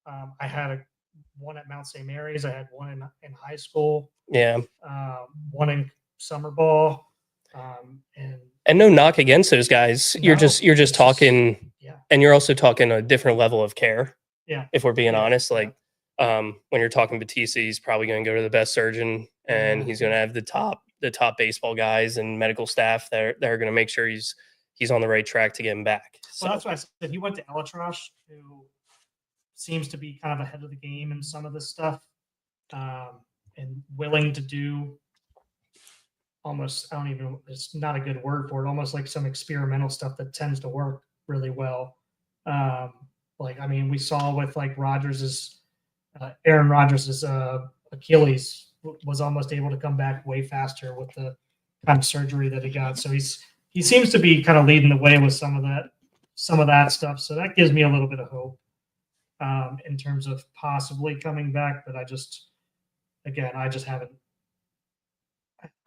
I had one at Mount St. Mary's. I had one in high school. Yeah. One in summer ball. And no knock against those guys. You're just talking, and you're also talking a different level of care. Yeah. If we're being honest, like when you're talking Batista, he's probably going to go to the best surgeon, and he's going to have the top baseball guys and medical staff that are going to make sure he's on the right track to get him back. So that's why I said he went to Elatrosh, who seems to be kind of ahead of the game in some of this stuff, and willing to do almost, it's not a good word for it, almost like some experimental stuff that tends to work really well. We saw with like Aaron Rodgers' Achilles was almost able to come back way faster with the kind of surgery that he got. So he seems to be kind of leading the way with some of that stuff. So that gives me a little bit of hope in terms of possibly coming back. But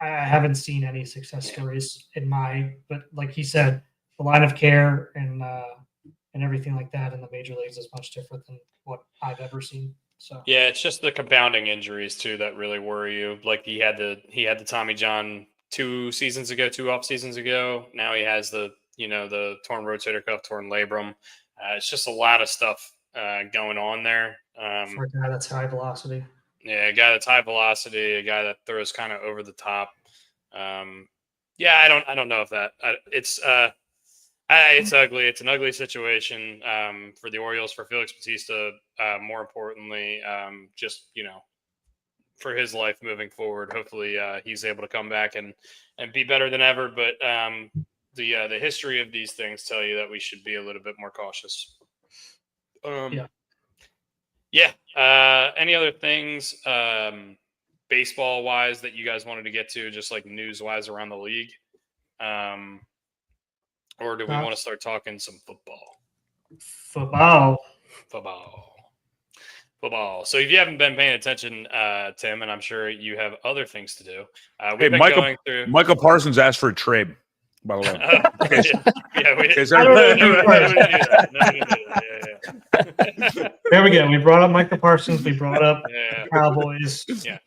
I haven't seen any success stories but like he said, the line of care and everything like that in the major leagues is much different than what I've ever seen. So yeah, it's just the compounding injuries too that really worry you. Like he had the Tommy John 2 off seasons ago. Now he has the torn rotator cuff, torn labrum. It's just a lot of stuff going on there. For a guy that's high velocity. Yeah, a guy that's high velocity, a guy that throws kind of over the top. I don't know if that it's ugly. It's an ugly situation for the Orioles, for Felix Bautista. More importantly, for his life moving forward. Hopefully, he's able to come back and be better than ever. But the history of these things tell you that we should be a little bit more cautious. Any other things, baseball wise, that you guys wanted to get to, just like news wise around the league? Or do we want to start talking some football? Football. So if you haven't been paying attention, Tim, and I'm sure you have other things to do. Michael Parsons asked for a trade, by the way. There we go. We brought up Michael Parsons. We brought up Cowboys. Yeah.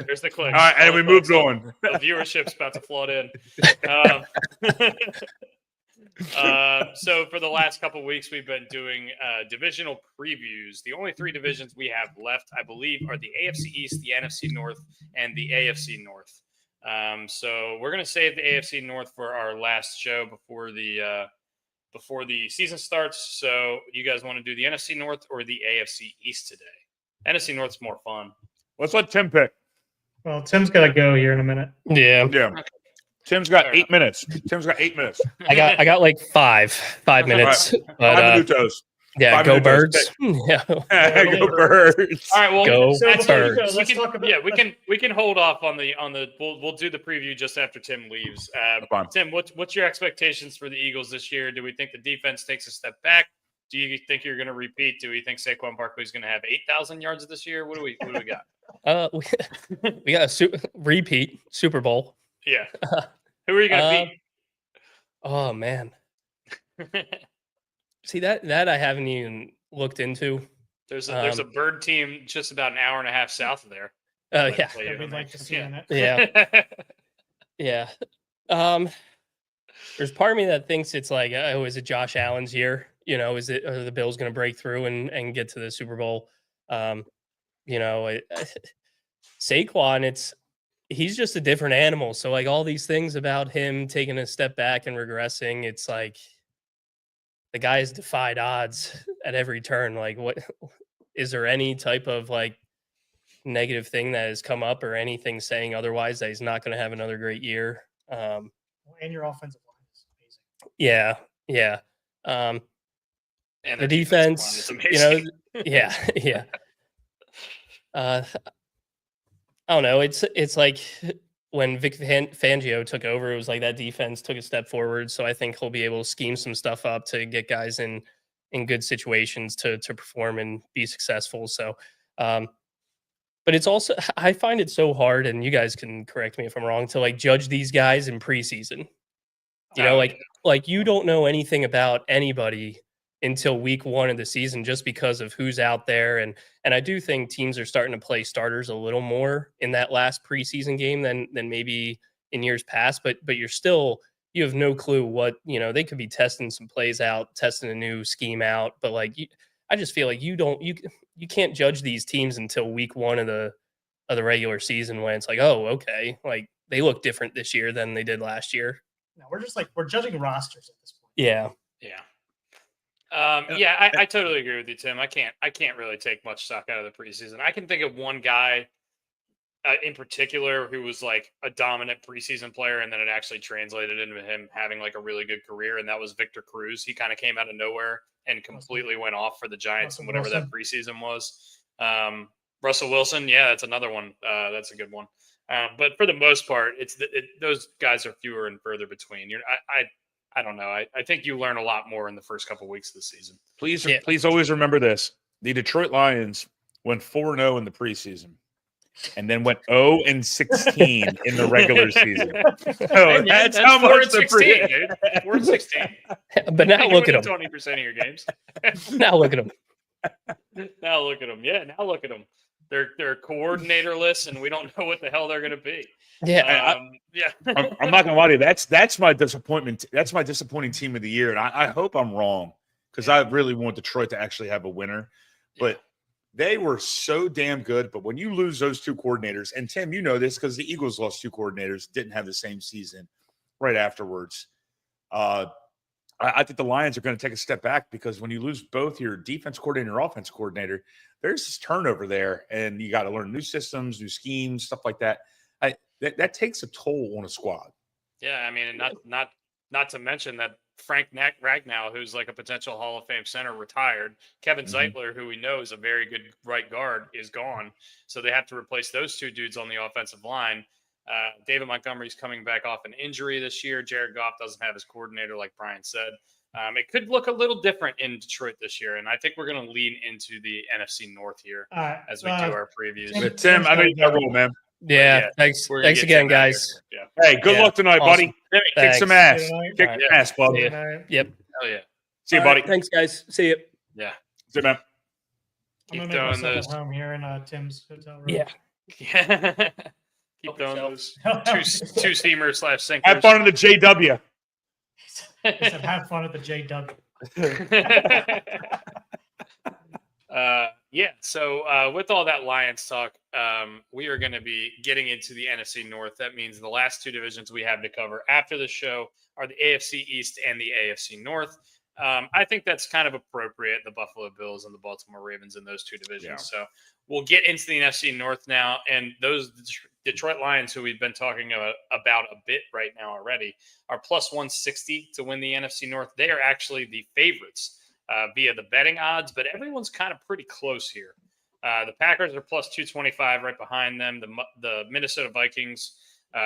There's the click. All right, and we moved on. The viewership's about to flood in. So for the last couple of weeks, we've been doing divisional previews. The only 3 divisions we have left, I believe, are the AFC East, the NFC North, and the AFC North. So we're going to save the AFC North for our last show before the season starts. So you guys want to do the NFC North or the AFC East today? NFC North's more fun. Let's let Tim pick. Well, Tim's got to go here in a minute. Yeah. Yeah. Tim's got 8 minutes. Tim's got 8 minutes. I got like five minutes. But, 5 minutos. yeah, 5 go minutos. Birds. Yeah. Go Birds. All right, well, Go So that's before we fair. go, let's talk about we can hold off on the we'll do the preview just after Tim leaves. Fine. Tim, what's your expectations for the Eagles this year? Do we think the defense takes a step back? Do you think you're going to repeat? Do we think Saquon Barkley's going to have 8,000 yards this year? What do we got? We got a repeat Super Bowl. Yeah. Who are you going to beat? Oh man. See that I haven't even looked into. There's a bird team just about an hour and a half south of there. Yeah. that we'd like to see in it. Yeah. Yeah. There's part of me that thinks it's like, oh, is it Josh Allen's year? You know, are the Bills going to break through and get to the Super Bowl? Saquon, he's just a different animal. So like all these things about him taking a step back and regressing, it's like the guy has defied odds at every turn. Like, what is there any type of like negative thing that has come up or anything saying otherwise that he's not going to have another great year? And your offensive line is amazing. Yeah. Yeah. And The defense, you know, yeah. Yeah. I don't know. It's like when Vic Fangio took over, it was like that defense took a step forward. So I think he'll be able to scheme some stuff up to get guys in good situations to perform and be successful. So, but it's also, I find it so hard, and you guys can correct me if I'm wrong, to like judge these guys in preseason. You know, like you don't know anything about anybody until week 1 of the season, just because of who's out there. And I do think teams are starting to play starters a little more in that last preseason game than maybe in years past, but you have no clue what, you know, they could be testing some plays out, testing a new scheme out. But like, I just feel like you can't judge these teams until week 1 of the regular season, when it's like, oh, okay, like they look different this year than they did last year. No, we're judging rosters at this point. Yeah. Yeah. I totally agree with you, Tim. I can't really take much stock out of the preseason. I can think of one guy in particular who was like a dominant preseason player, and then it actually translated into him having like a really good career, and that was Victor Cruz. He kind of came out of nowhere and completely went off for the Giants and whatever that preseason was. Russell Wilson, yeah, that's another one. That's a good one. But for the most part, those guys are fewer and further between. I don't know. I think you learn a lot more in the first couple of weeks of the season. Please always remember this. The Detroit Lions went 4-0 in the preseason and then went 0-16 in the regular season. So that's how much 4-16, dude. 4-16. But now look at them. 20% of your games. Now look at them. Now look at them. Yeah, now look at them. They're coordinatorless, and we don't know what the hell they're going to be. Yeah, I'm not gonna lie to you. That's my disappointment. That's my disappointing team of the year, and I hope I'm wrong, because I really want Detroit to actually have a winner. But they were so damn good. But when you lose those 2 coordinators, and Tim, you know this because the Eagles lost 2 coordinators, didn't have the same season right afterwards. I think the Lions are going to take a step back, because when you lose both your defense coordinator and your offense coordinator, there's this turnover there, and you got to learn new systems, new schemes, stuff like that. That takes a toll on a squad. Yeah, I mean, not to mention that Frank Ragnow, who's like a potential Hall of Fame center, retired. Kevin Zeitler, who we know is a very good right guard, is gone. So they have to replace those 2 dudes on the offensive line. David Montgomery's coming back off an injury this year. Jared Goff doesn't have his coordinator, like Brian said. It could look a little different in Detroit this year, and I think we're going to lean into the NFC North here as we do our previews. But Tim, I know you got to roll, man. Yeah, thanks again, guys. Yeah. Hey, good luck tonight, buddy. Kick some ass. Kick Right. some ass, bud. Yep. Hell yeah. See you, buddy. Thanks, guys. See you. Yeah. See you, man. I'm Keep gonna make throwing myself those. at home here in Tim's hotel room. Yeah. Yeah. Keep throwing those two steamers / sinkers. Have fun in the JW. They said, have fun at the JW. Yeah. So with all that Lions talk, we are going to be getting into the NFC North. That means the last two divisions we have to cover after the show are the AFC East and the AFC North. I think that's kind of appropriate. The Buffalo Bills and the Baltimore Ravens in those two divisions. Yeah. So we'll get into the NFC North now, and those Detroit Lions, who we've been talking about a bit right now already, are plus 160 to win the NFC North. They are actually the favorites via the betting odds, but everyone's kind of pretty close here. The Packers are plus 225 right behind them. The Minnesota Vikings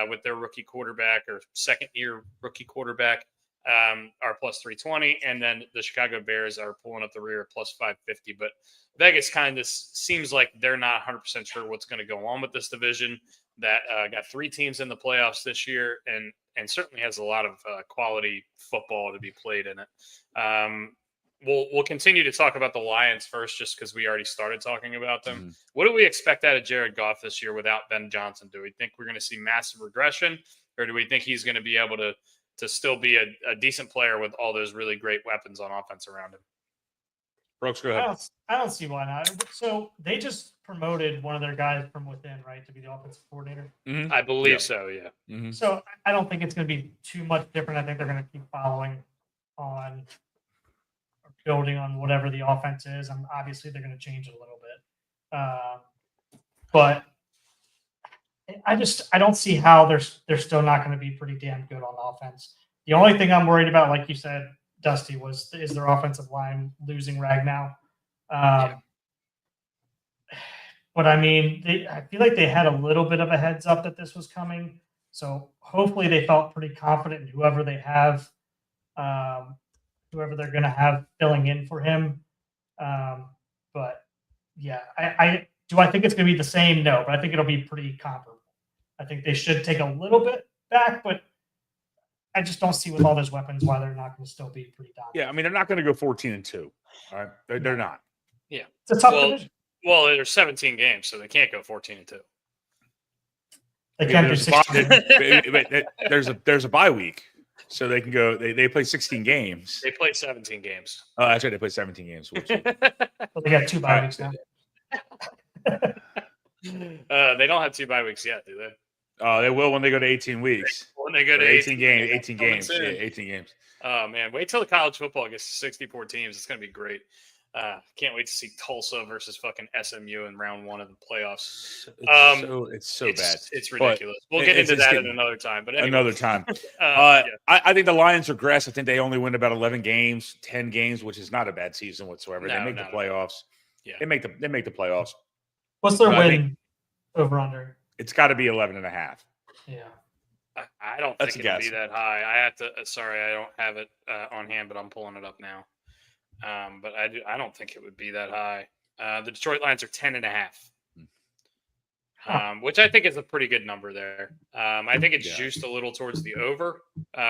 with their rookie quarterback or second-year rookie quarterback are plus 320, and then the Chicago Bears are pulling up the rear plus 550. But Vegas kind of seems like they're not 100% sure what's going to go on with this division that got three teams in the playoffs this year and certainly has a lot of quality football to be played in it. We'll continue to talk about the Lions first, just because we already started talking about them. Mm-hmm. What do we expect out of Jared Goff this year without Ben Johnson? Do we think we're going to see massive regression, or do we think he's going to be able to still be a decent player with all those really great weapons on offense around him? Brooks, go ahead. I don't see why not. So they just promoted one of their guys from within, right, to be the offensive coordinator? Mm-hmm. I believe so, yeah. Mm-hmm. So I don't think it's going to be too much different. I think they're going to keep following on – building on whatever the offense is. Obviously, they're going to change it a little bit. But I don't see how they're still not going to be pretty damn good on offense. The only thing I'm worried about, like you said, Dusty, is their offensive line losing Ragnow. But, I mean, I feel like they had a little bit of a heads up that this was coming. So, hopefully they felt pretty confident in whoever they have whoever they're going to have filling in for him. But, yeah, I think it's going to be the same? No, but I think it'll be pretty comparable. I think they should take a little bit back, but I just don't see with all those weapons why they're not going to still be pretty dominant. Yeah, I mean, they're not going to go 14-2. All right? They're not. Yeah. It's a tough division. Well, there's 17 games, so they can't go 14-2. They can't do 16. There's a bye week. So they can go. They play 16 games. They play 17 games. Oh, that's right. They play 17 games. Well, they got 2 bye weeks now. They don't have 2 bye weeks yet, do they? They will when they go to 18 weeks. When they go to 18 games. 18 games. Yeah, 18 games. Oh man, wait till the college football gets to 64 teams. It's gonna be great. Can't wait to see Tulsa versus fucking SMU in round 1 of the playoffs. It's so bad. It's ridiculous. We'll get into that at another time. But anyway. Another time. Yeah. I think the Lions regress. I think they only win about 11 games, 10 games, which is not a bad season whatsoever. They make the playoffs. Yeah, they make the playoffs. What's their win over under? It's got to be 11.5. Yeah. I don't think it'll be that high. I have to. Sorry, I don't have it on hand, but I'm pulling it up now. But I don't think it would be that high. The Detroit Lions are 10.5, which I think is a pretty good number there. I think it's juiced a little towards the over,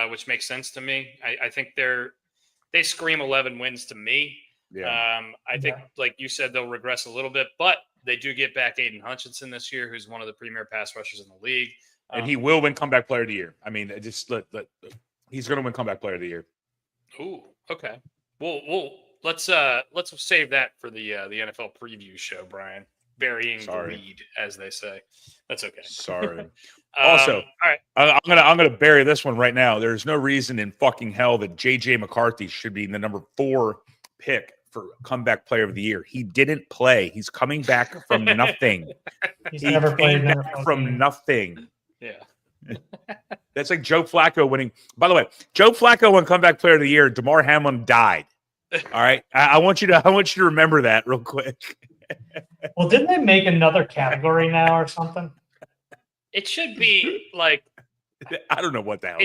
which makes sense to me. I think they scream 11 wins to me. Yeah. I think, like you said, they'll regress a little bit, but they do get back Aiden Hutchinson this year, who's one of the premier pass rushers in the league. And he will win comeback player of the year. I mean, he's going to win comeback player of the year. Ooh, okay. Let's save that for the NFL preview show, Brian. Burying the lead, as they say. That's okay. Sorry. Also, all right. I'm gonna bury this one right now. There's no reason in fucking hell that JJ McCarthy should be in the number 4 pick for comeback player of the year. He didn't play. He's coming back from nothing. He never played from nothing. Yeah. That's like Joe Flacco winning. By the way, Joe Flacco won comeback player of the year. DeMar Hamlin died. All right. I want you to remember that real quick. Well, didn't they make another category now or something? It should be like, I don't know what the hell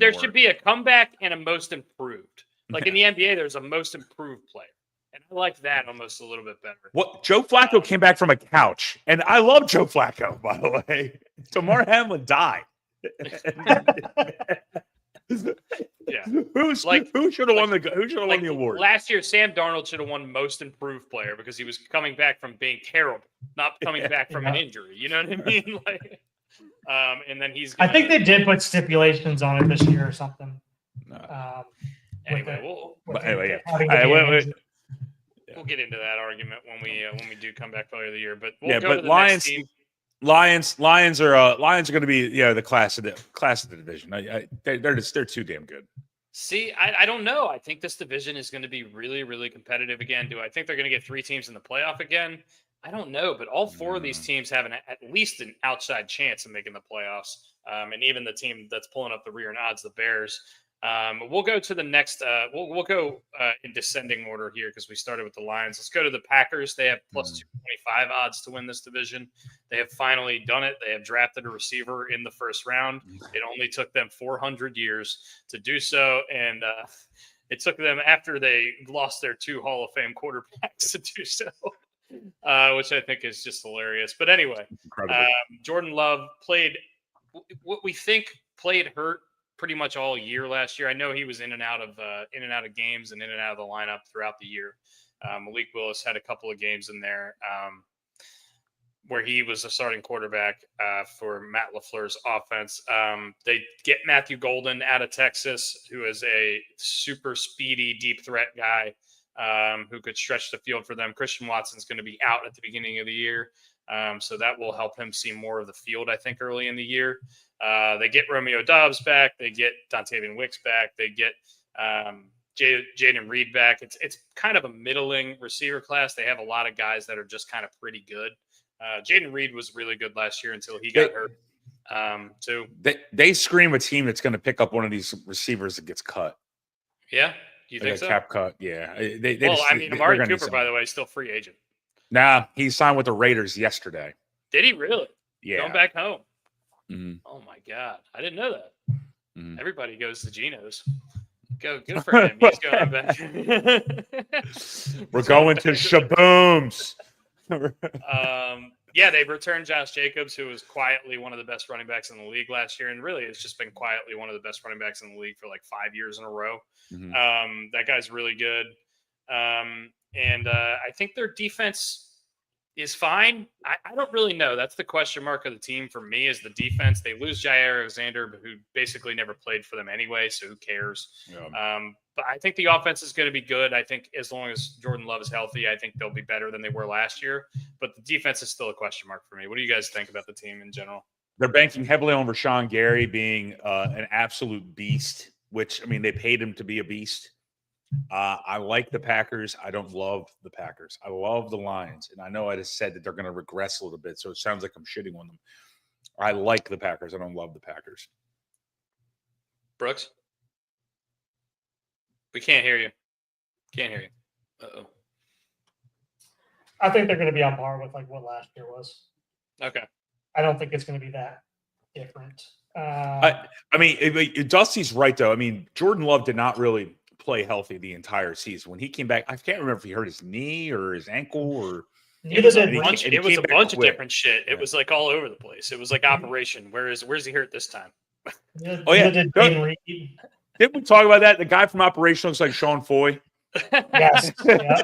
there should be a comeback and a most improved. Like in the NBA, there's a most improved player. And I like that almost a little bit better. Well, Joe Flacco came back from a couch. And I love Joe Flacco, by the way. DeMar Hamlin died. Yeah. Who should have won the award? Last year, Sam Darnold should have won most improved player because he was coming back from being terrible, not coming back from an injury. You know what I mean? And then I think they did put stipulations on it this year or something. Anyway, we'll get into that argument when we do come back for the year. But but Lions are going to be the class of the division. They're too damn good. See, I don't know. I think this division is going to be really, really competitive again. Do I think they're going to get 3 teams in the playoff again? I don't know, but all 4 of these teams have at least an outside chance of making the playoffs. And even the team that's pulling up the rear in odds, the Bears. We'll go to the next. We'll go in descending order here because we started with the Lions. Let's go to the Packers. They have plus 225 odds to win this division. They have finally done it. They have drafted a receiver in the first round. It only took them 400 years to do so, and it took them after they lost their 2 Hall of Fame quarterbacks to do so, which I think is just hilarious. But anyway, Jordan Love played what we think played hurt pretty much all year last year. I know he was in and out of games and in and out of the lineup throughout the year. Malik Willis had a couple of games in there where he was a starting quarterback for Matt LaFleur's offense. They get Matthew Golden out of Texas, who is a super speedy deep threat guy who could stretch the field for them. Christian Watson's going to be out at the beginning of the year. So that will help him see more of the field, I think, early in the year. They get Romeo Doubs back. They get Dontavian Wicks back. They get Jaden Reed back. It's kind of a middling receiver class. They have a lot of guys that are just kind of pretty good. Jaden Reed was really good last year until he got hurt. So they scream a team that's going to pick up one of these receivers that gets cut. Yeah, you think so? Cap cut. Yeah. Amari Cooper, by the way, is still free agent. Nah, he signed with the Raiders yesterday. Did he really? Yeah. Going back home. Mm-hmm. Oh my God, I didn't know that. Mm-hmm. Everybody goes to Geno's. Good for him. He's going back. We're going to Shabooms. They returned Josh Jacobs, who was quietly one of the best running backs in the league last year, and really has just been quietly one of the best running backs in the league for like 5 years in a row. Mm-hmm. That guy's really good. And I think their defense is fine. I don't really know. That's the question mark of the team for me is the defense. They lose Jair Alexander, who basically never played for them anyway, so who cares? Yeah. But I think the offense is going to be good. I think as long as Jordan Love is healthy, I think they'll be better than they were last year. But the defense is still a question mark for me. What do you guys think about the team in general? They're banking heavily on Rashawn Gary being an absolute beast, which, I mean, they paid him to be a beast. I like the Packers. I don't love the Packers. I love the Lions. And I know I just said that they're going to regress a little bit, so it sounds like I'm shitting on them. I like the Packers. I don't love the Packers. Brooks? We can't hear you. Can't hear you. Uh-oh. I think they're going to be on par with like what last year was. Okay. I don't think it's going to be that different. I mean, Dusty's right, though. I mean, Jordan Love did not really play healthy the entire season. When he came back, I can't remember if he hurt his knee or his ankle or it was a bunch of different shit. It was like all over the place. It was like operation. Where's he hurt this time? Oh yeah. Didn't we talk about that? The guy from Operation looks like Sean Foy. Yes. Yeah.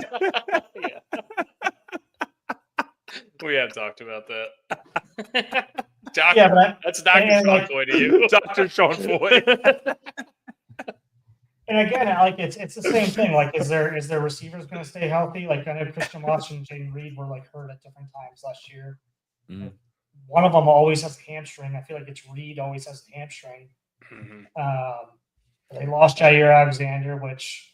We have talked about that. That's Dr. Sean Foy to you. Dr. Sean Foy. And again, like it's the same thing. Like, is their receivers going to stay healthy? Like, I know Christian Watson and Jaden Reed were like hurt at different times last year. Mm-hmm. One of them always has a hamstring. I feel like it's Reed always has the hamstring. Mm-hmm. They lost Jair Alexander, which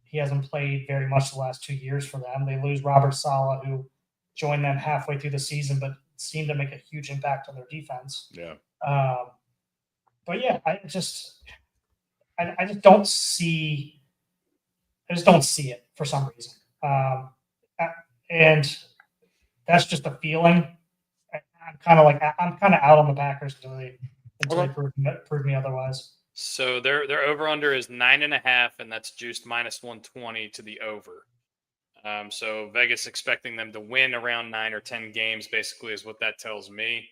he hasn't played very much the last 2 years for them. They lose Robert Saleh, who joined them halfway through the season, but seemed to make a huge impact on their defense. Yeah. But yeah, I just don't see. I just don't see it for some reason, and that's just a feeling. I'm kind of out on the Packers until they prove me otherwise. So their over under is 9.5, and that's juiced minus 120 to the over. So Vegas expecting them to win around 9 or 10 games, basically, is what that tells me.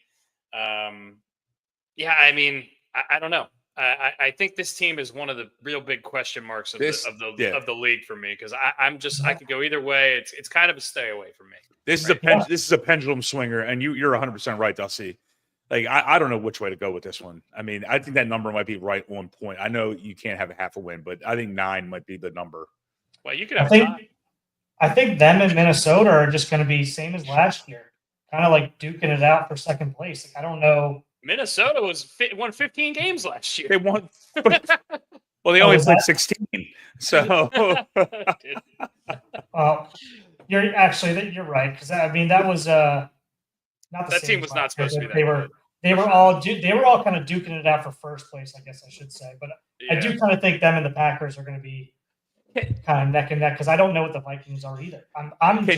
Yeah, I mean, I don't know. I think this team is one of the real big question marks of the league for me, because I could go either way. It's kind of a stay away for me. This is a pendulum swinger, and you're 100% right, Dusty. Like, I don't know which way to go with this one. I mean, I think that number might be right on point. I know you can't have a half a win, but I think 9 might be the number. Well, you could have a tie. I think them and Minnesota are just going to be same as last year, kind of like duking it out for second place. Like, I don't know. Minnesota won 15 games last year. They won. Well, they only played 16. So you're right, because I mean that was not the that same team was not supposed to be that good. They were all kind of duking it out for first place, I guess I should say. But I do kind of think them and the Packers are going to be kind of neck and neck, because I don't know what the Vikings are either. Can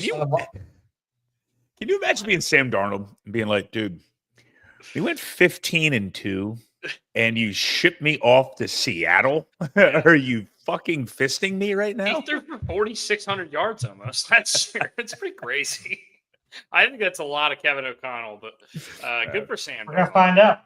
you imagine being Sam Darnold and being like, dude, we went 15-2 and you shipped me off to Seattle? Are you fucking fisting me right now? He threw for 4,600 yards almost. It's pretty crazy. I think that's a lot of Kevin O'Connell, but good for Sam. We're gonna find out.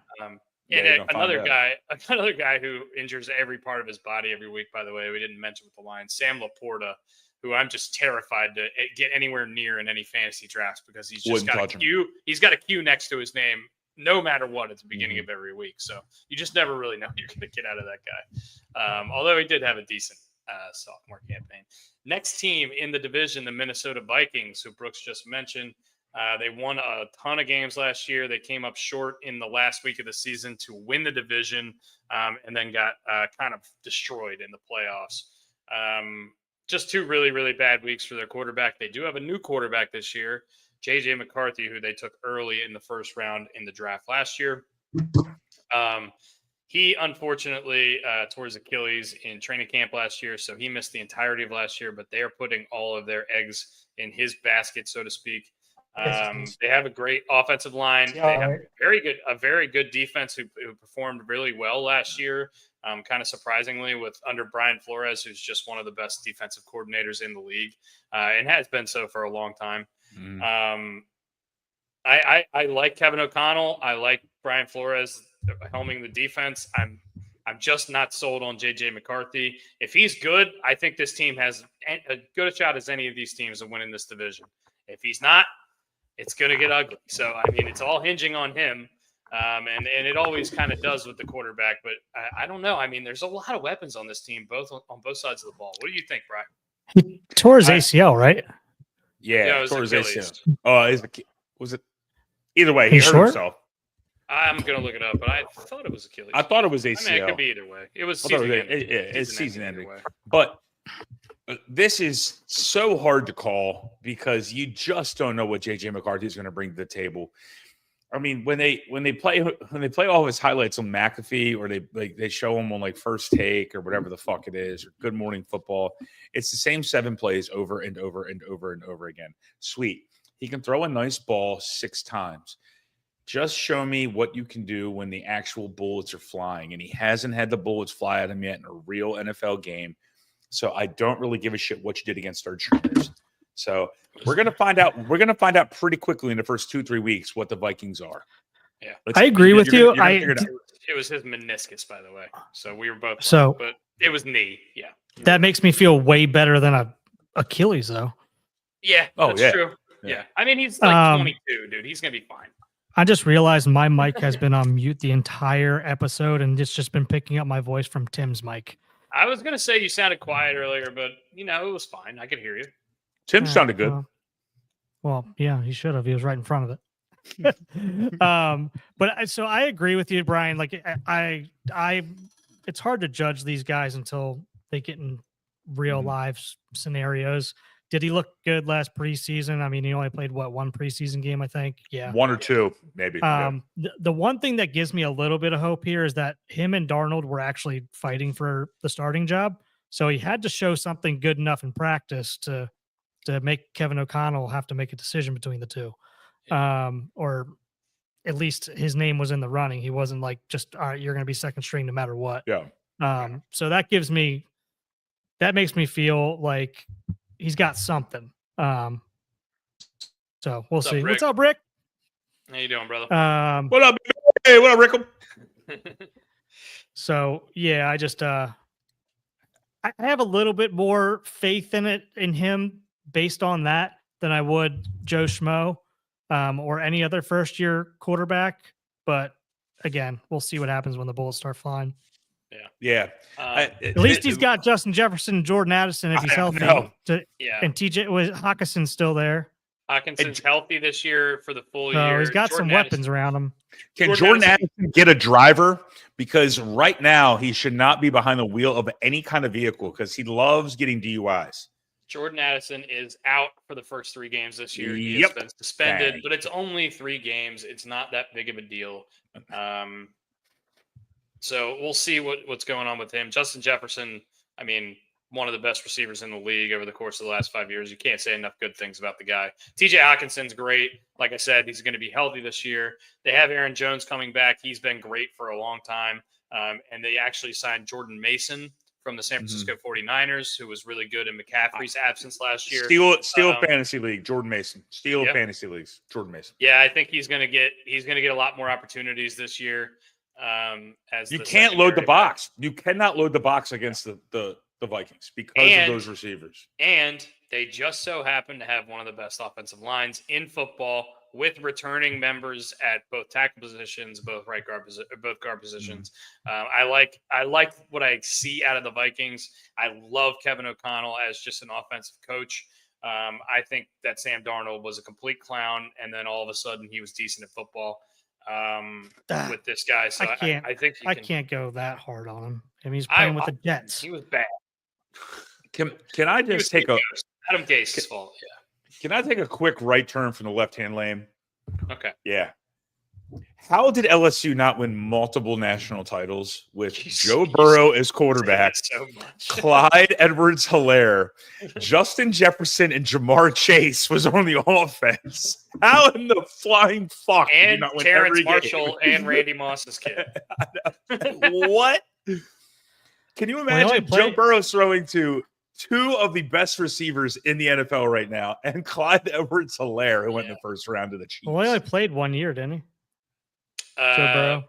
Another guy who injures every part of his body every week, by the way, we didn't mention with the Lions, Sam Laporta, who I'm just terrified to get anywhere near in any fantasy drafts, because he's just got a Q. He's got a Q next to his name no matter what at the beginning of every week. So you just never really know you're going to get out of that guy. Although he did have a decent sophomore campaign. Next team in the division, the Minnesota Vikings, who Brooks just mentioned. They won a ton of games last year. They came up short in the last week of the season to win the division, and then got kind of destroyed in the playoffs. Just 2 really, really bad weeks for their quarterback. They do have a new quarterback this year, J.J. McCarthy, who they took early in the first round in the draft last year. He unfortunately tore his Achilles in training camp last year, so he missed the entirety of last year, but they are putting all of their eggs in his basket, so to speak. They have a great offensive line. They have a very good defense who performed really well last year, kind of surprisingly, under Brian Flores, who's just one of the best defensive coordinators in the league, and has been so for a long time. I like Kevin O'Connell. I like Brian Flores helming the defense. I'm just not sold on J.J. McCarthy. If he's good, I think this team has as good a shot as any of these teams of winning this division. If he's not, it's going to get ugly. So, I mean, it's all hinging on him. And it always kind of does with the quarterback. But I don't know. I mean, there's a lot of weapons on this team, on both sides of the ball. What do you think, Brian? He tore his ACL, right? Yeah, tore his ACL. Was it? Either way, he hurt himself. I'm going to look it up, but I thought it was Achilles. I thought it was ACL. I mean, it could be either way. It was season ending. It's season ending. But this is so hard to call because you just don't know what JJ McCarthy is going to bring to the table. I mean, when they play all of his highlights on McAfee, or they show him on like First Take or whatever the fuck it is, or Good Morning Football, it's the same 7 plays over and over and over and over again. Sweet. He can throw a nice ball 6 times. Just show me what you can do when the actual bullets are flying. And he hasn't had the bullets fly at him yet in a real NFL game. So I don't really give a shit what you did against third stringers. So we're gonna find out. We're gonna find out pretty quickly in the first 2-3 weeks what the Vikings are. Yeah, I agree with you. It was his meniscus, by the way. So we were both. So, but it was knee. Yeah, that makes me feel way better than a Achilles, though. Yeah, that's true. Yeah, I mean he's like 22, dude. He's gonna be fine. I just realized my mic has been on mute the entire episode, and it's just been picking up my voice from Tim's mic. I was gonna say you sounded quiet earlier, but it was fine. I could hear you. Tim sounded good. Well, yeah, he should have. He was right in front of it. But so I agree with you, Brian. Like I, it's hard to judge these guys until they get in real live scenarios. Did he look good last preseason? I mean, he only played one preseason game, I think. Yeah, 1 or 2, maybe. The one thing that gives me a little bit of hope here is that him and Darnold were actually fighting for the starting job. So he had to show something good enough in practice to make Kevin O'Connell have to make a decision between the two. Or at least his name was in the running. He wasn't like just, all right, you're going to be second string no matter what. Yeah. So that makes me feel like he's got something. So we'll see. What's up, Rick? How you doing, brother? What up? Hey, what up, Rick? So yeah, I just I have a little bit more faith in him based on that than I would Joe Schmo or any other first year quarterback. but again, we'll see what happens when the bullets start flying. Yeah. At least he's got Justin Jefferson and Jordan Addison if he's healthy. And TJ was Hawkinson's still there. Hawkinson's healthy this year for the full So year. he's got some weapons around him. Can Jordan Addison get a driver? Because right now he should not be behind the wheel of any kind of vehicle because he loves getting DUIs. Jordan Addison is out for the first 3 games this year. He has been suspended, but it's only 3 games. It's not that big of a deal. So we'll see what's going on with him. Justin Jefferson, I mean, one of the best receivers in the league over the course of the last 5 years. You can't say enough good things about the guy. TJ Hawkinson's great. Like I said, he's going to be healthy this year. They have Aaron Jones coming back. He's been great for a long time. And they actually signed Jordan Mason from the San Francisco 49ers, who was really good in McCaffrey's absence last year. Steal fantasy league, Jordan Mason. Steal fantasy leagues, Jordan Mason. Yeah, I think he's going to get a lot more opportunities this year. As you can't load the box. You cannot load the box against the Vikings because of those receivers. And they just so happen to have one of the best offensive lines in football with returning members at both tackle positions, both guard positions. I like what I see out of the Vikings. I love Kevin O'Connell as just an offensive coach. I think that Sam Darnold was a complete clown, and then all of a sudden he was decent at football. With this guy, so I think I can't go that hard on him. I mean, he's playing with the Jets. He was bad. Can I just take Adam Gase's fault? Yeah. Can I take a quick right turn from the left-hand lane? Okay. Yeah. How did LSU not win multiple national titles with Joe Burrow as quarterback, Clyde Edwards-Helaire, Justin Jefferson, and Jamar Chase was on the offense? How in the flying fuck did you not win Terrence every Marshall game? and Randy Moss's kid? What? Can you imagine Joe Burrow throwing to 2 of the best receivers in the NFL right now, and Clyde Edwards-Helaire, who went in the first round of the Chiefs? Well, he only played 1 year, didn't he? Joe Burrow.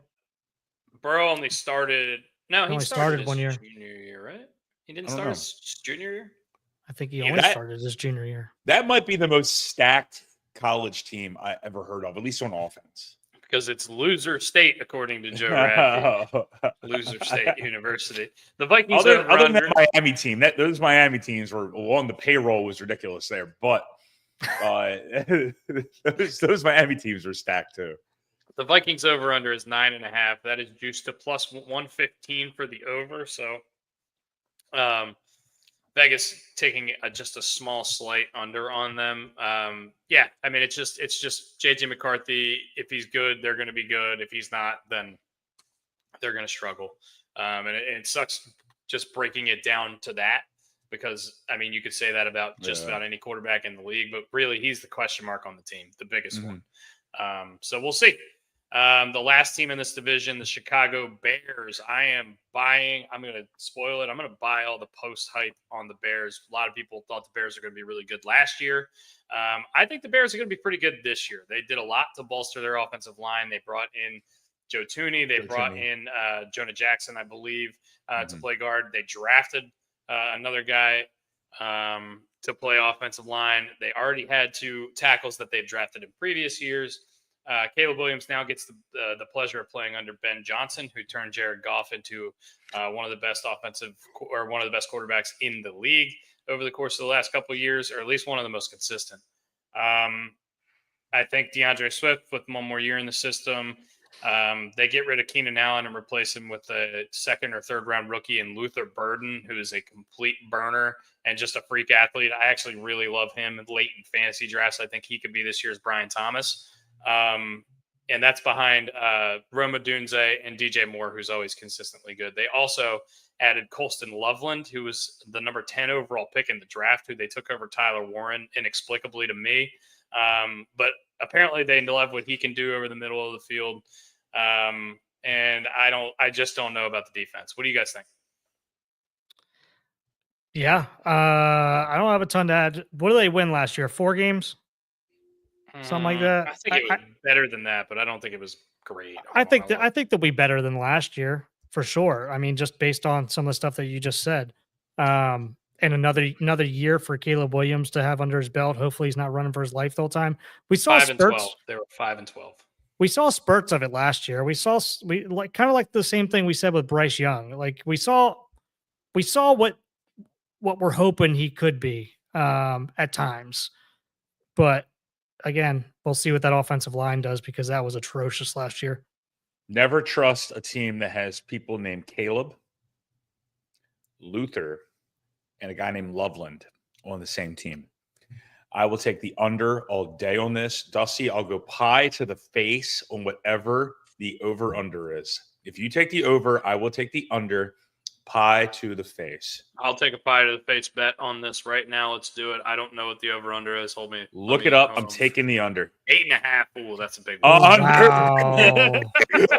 Burrow only started. No, he started 1 year. Junior year, right? He didn't start his junior year. I think he only started his junior year. That might be the most stacked college team I ever heard of, at least on offense. Because it's loser state, according to Joe Radke. Loser State University. The Vikings other than that Miami team, those Miami teams were on the payroll was ridiculous there, but those Miami teams were stacked too. The Vikings over-under is 9.5. That is juiced to plus 115 for the over. So Vegas taking just a small slight under on them. Yeah, I mean, it's just JJ McCarthy. If he's good, they're going to be good. If he's not, then they're going to struggle. And it sucks just breaking it down to that because, I mean, you could say that about just about any quarterback in the league, but really he's the question mark on the team, the biggest one. So we'll see. The last team in this division, the Chicago Bears. I'm going to spoil it. I'm going to buy all the post hype on the Bears. A lot of people thought the Bears are going to be really good last year. I think the Bears are going to be pretty good this year. They did a lot to bolster their offensive line. They brought in Joe Thuney. They brought in Jonah Jackson, I believe, to play guard. They drafted another guy to play offensive line. They already had 2 tackles that they've drafted in previous years. Caleb Williams now gets the pleasure of playing under Ben Johnson, who turned Jared Goff into one of the best quarterbacks in the league over the course of the last couple of years, or at least one of the most consistent. I think DeAndre Swift with 1 more year in the system. They get rid of Keenan Allen and replace him with a 2nd or 3rd round rookie in Luther Burden, who is a complete burner and just a freak athlete. I actually really love him late in fantasy drafts. I think he could be this year's Brian Thomas. And that's behind Roma Dunze and DJ Moore, who's always consistently good. They also added Colston Loveland, who was the number 10 overall pick in the draft, who they took over Tyler Warren inexplicably to me. But apparently they love what he can do over the middle of the field. And I just don't know about the defense. What do you guys think? Yeah. I don't have a ton to add. What did they win last year? 4 games? Something like that. I think it was better than that, but I don't think it was great. I think they'll be better than last year for sure. I mean, just based on some of the stuff that you just said. And another year for Caleb Williams to have under his belt. Hopefully he's not running for his life the whole time. We saw 5 and 12. They were 5 and 12. we saw spurts of it last year. We like kind of like the same thing we said with Bryce Young. Like we saw what we're hoping he could be at times. But again, we'll see what that offensive line does because that was atrocious last year. Never trust a team that has people named Caleb, Luther, and a guy named Loveland on the same team. I will take the under all day on this. Dusty, I'll go pie to the face on whatever the over-under is. If you take the over, I will take the under. Pie to the face. I'll take a pie to the face bet on this right now. Let's do it. I don't know what the over-under is. Look it up. I'm taking the under. 8.5. Oh, that's a big one. Under!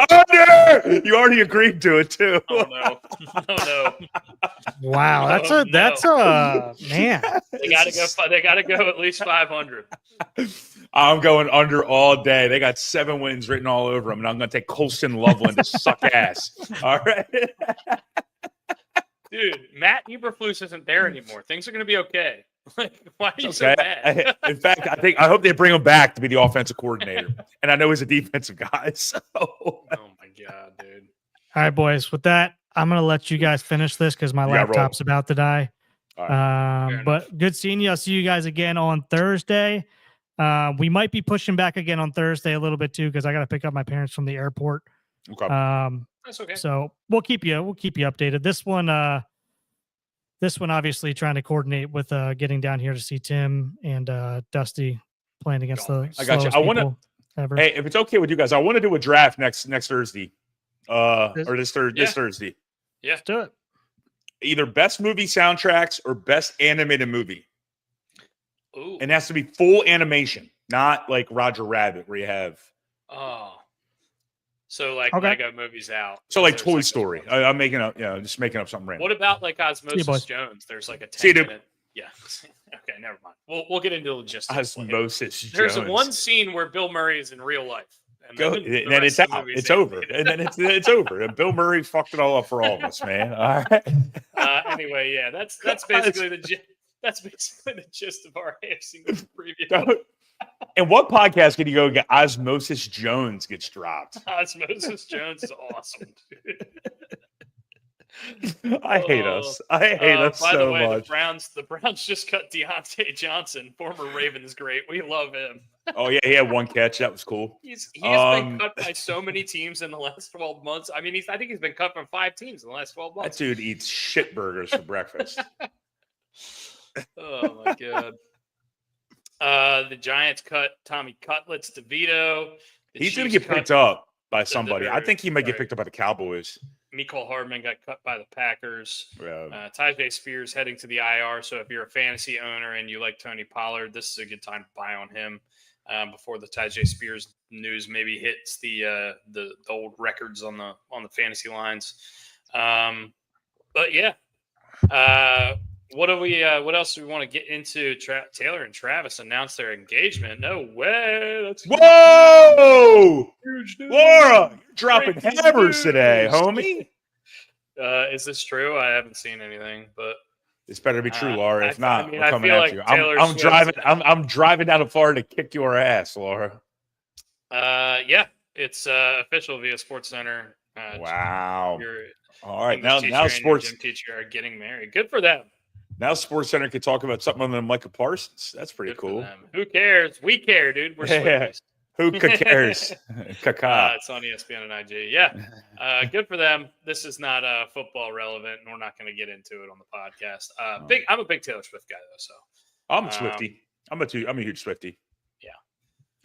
Under! You already agreed to it, too. Oh, no. Oh, no. Wow, that's a man. They gotta go at least 500. I'm going under all day. They got 7 wins written all over them, and I'm going to take Colston Loveland to suck ass. All right? Dude, Matt Eberflus isn't there anymore. Things are going to be okay. Like, why are you so bad? In fact, I hope they bring him back to be the offensive coordinator. And I know he's a defensive guy. So. Oh, my God, dude. All right, boys. With that, I'm going to let you guys finish this because my laptop's about to die. Right. But good seeing you. I'll see you guys again on Thursday. We might be pushing back again on Thursday a little bit too because I got to pick up my parents from the airport. Okay. That's okay. So we'll keep you updated. This one obviously trying to coordinate with getting down here to see Tim and Dusty playing against the. I got you. I want to. Hey, if it's okay with you guys, I want to do a draft next Thursday, this Thursday. Yeah, let's do it. Either best movie soundtracks or best animated movie. Ooh. And it has to be full animation, not like Roger Rabbit, where you have. Oh. So like Lego movies out. So like Toy Story. I'm making up, just making up something random. What about like Osmosis Jones? There's like a 10-minute. Yeah. Okay, never mind. We'll get into logistics. Osmosis Jones. There's one scene where Bill Murray is in real life. And then it's out. It's over. And then it's over. And Bill Murray fucked it all up for all of us, man. All right. Anyway, yeah, that's basically the gist of our AFC preview. And what podcast can you go get? Osmosis Jones gets dropped. Osmosis Jones is awesome, dude. I hate us. I hate us so much. By the way, the Browns just cut Deontay Johnson, former Ravens great. We love him. Oh yeah, he had one catch. That was cool. He has been cut by so many teams in the last 12 months. I mean, I think he's been cut from 5 teams in the last 12 months. That dude eats shit burgers for breakfast. Oh my God. The Giants cut Tommy Cutlets to Vito. He's going to get picked up by somebody. I think he might get picked up by the Cowboys. Mecole Hardman got cut by the Packers. Yeah. Tyjae Spears heading to the IR. So if you're a fantasy owner and you like Tony Pollard, this is a good time to buy on him before the Tyjae Spears news maybe hits the old records on the fantasy lines. But yeah. What else do we want to get into? Taylor and Travis announced their engagement. No way. That's whoa! Huge news. Laura, you're dropping hammers today, homie. Is this true? I haven't seen anything, but this better be true, Laura. If not, I'm coming at you. I'm driving down to Florida to kick your ass, Laura. Yeah, it's official via SportsCenter. Wow. All right, now sports gym teacher are getting married. Good for them. Now SportsCenter can talk about something other than Micah Parsons. That's pretty cool. Who cares? We care, dude. We're Swifties. Who cares? Kaka. It's on ESPN and IG. Yeah. Good for them. This is not football relevant, and we're not going to get into it on the podcast. I'm a big Taylor Swift guy, though. So I'm a Swiftie. I'm a huge Swiftie. Yeah.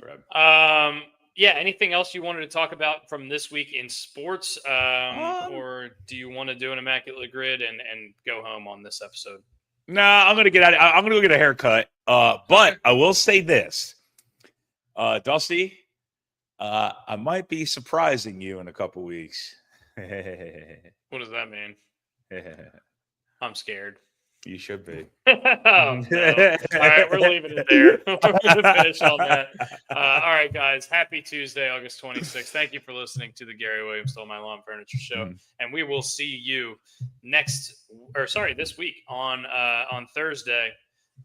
Right. Yeah. Anything else you wanted to talk about from this week in sports, or do you want to do an immaculate grid and go home on this episode? No, I'm gonna get out. I'm gonna go get a haircut. But I will say this, Dusty, I might be surprising you in a couple weeks. What does that mean? I'm scared. You should be. Oh, no. All right, we're leaving it there. We're going to finish on that. All right, guys. Happy Tuesday, August 26th. Thank you for listening to the Gary Williams Stole My Lawn Furniture Show. And we will see you this week on Thursday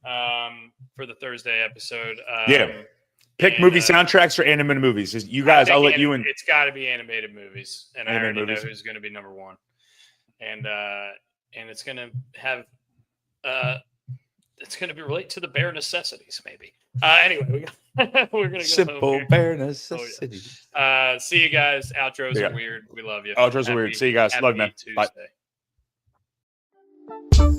for the Thursday episode. Pick And, movie soundtracks or animated movies. You guys, I'll let you in. It's got to be animated movies, and I Animated already movies. know who's going to be number one. And it's going to have it's going to be relate to the bare necessities, maybe. Anyway, we're going to go Simple home bare necessities. see you guys. Outros Yeah. are weird. We love you. Outros are weird. See you guys. Love you, man. Happy Bye. Tuesday.